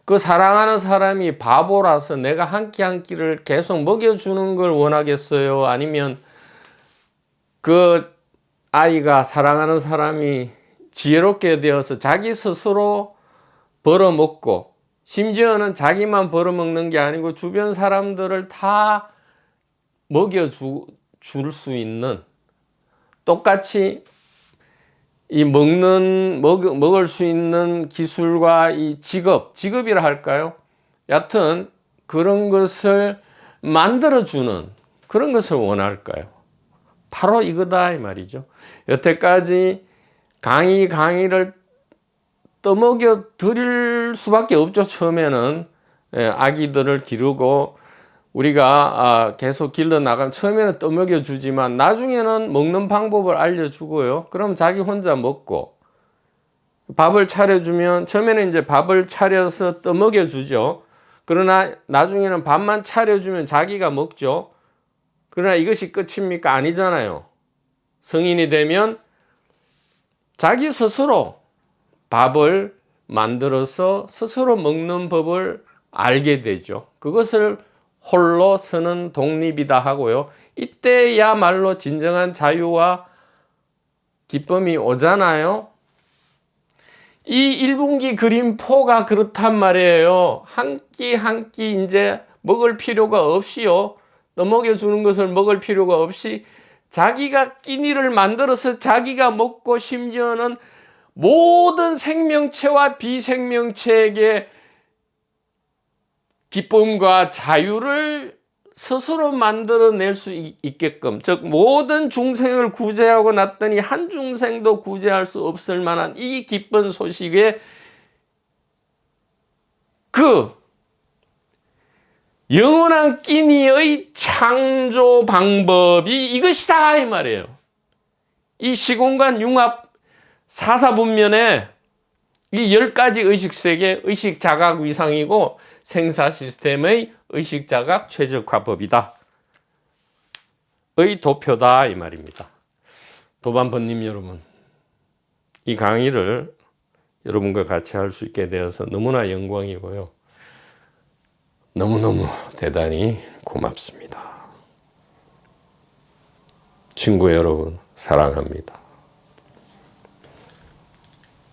그 사랑하는 사람이 바보라서 내가 한 끼 한 끼를 계속 먹여주는 걸 원하겠어요? 아니면 그 아이가 사랑하는 사람이 지혜롭게 되어서 자기 스스로 벌어먹고 심지어는 자기만 벌어먹는 게 아니고 주변 사람들을 다 먹여줄 수 있는 똑같이 이 먹을 수 있는 기술과 이 직업이라 할까요? 여하튼 그런 것을 만들어주는 그런 것을 원할까요? 바로 이거다 이 말이죠. 여태까지 강의를 떠먹여 드릴 수밖에 없죠. 처음에는 아기들을 기르고 우리가 계속 길러 나가면 처음에는 떠먹여 주지만 나중에는 먹는 방법을 알려주고요. 그럼 자기 혼자 먹고 밥을 차려주면 처음에는 이제 밥을 차려서 떠먹여 주죠. 그러나 나중에는 밥만 차려주면 자기가 먹죠. 그러나 이것이 끝입니까? 아니잖아요. 성인이 되면 자기 스스로 밥을 만들어서 스스로 먹는 법을 알게 되죠. 그것을 홀로 서는 독립이다 하고요. 이때야말로 진정한 자유와 기쁨이 오잖아요. 이 1분기 그림 4가 그렇단 말이에요. 한 끼 한 끼 이제 먹을 필요가 없이요. 떠먹여주는 것을 먹을 필요가 없이 자기가 끼니를 만들어서 자기가 먹고 심지어는 모든 생명체와 비생명체에게 기쁨과 자유를 스스로 만들어낼 수 있게끔 즉 모든 중생을 구제하고 났더니 한 중생도 구제할 수 없을 만한 이 기쁜 소식에 그 영원한 끼니의 창조 방법이 이것이다 이 말이에요. 이 시공간 융합 사사분면에 이 10가지 의식세계 의식자각 위상이고 생사 시스템의 의식자각 최적화법이다. 의 도표다 이 말입니다. 도반번님 여러분, 이 강의를 여러분과 같이 할 수 있게 되어서 너무나 영광이고요. 너무너무 대단히 고맙습니다. 친구 여러분, 사랑합니다.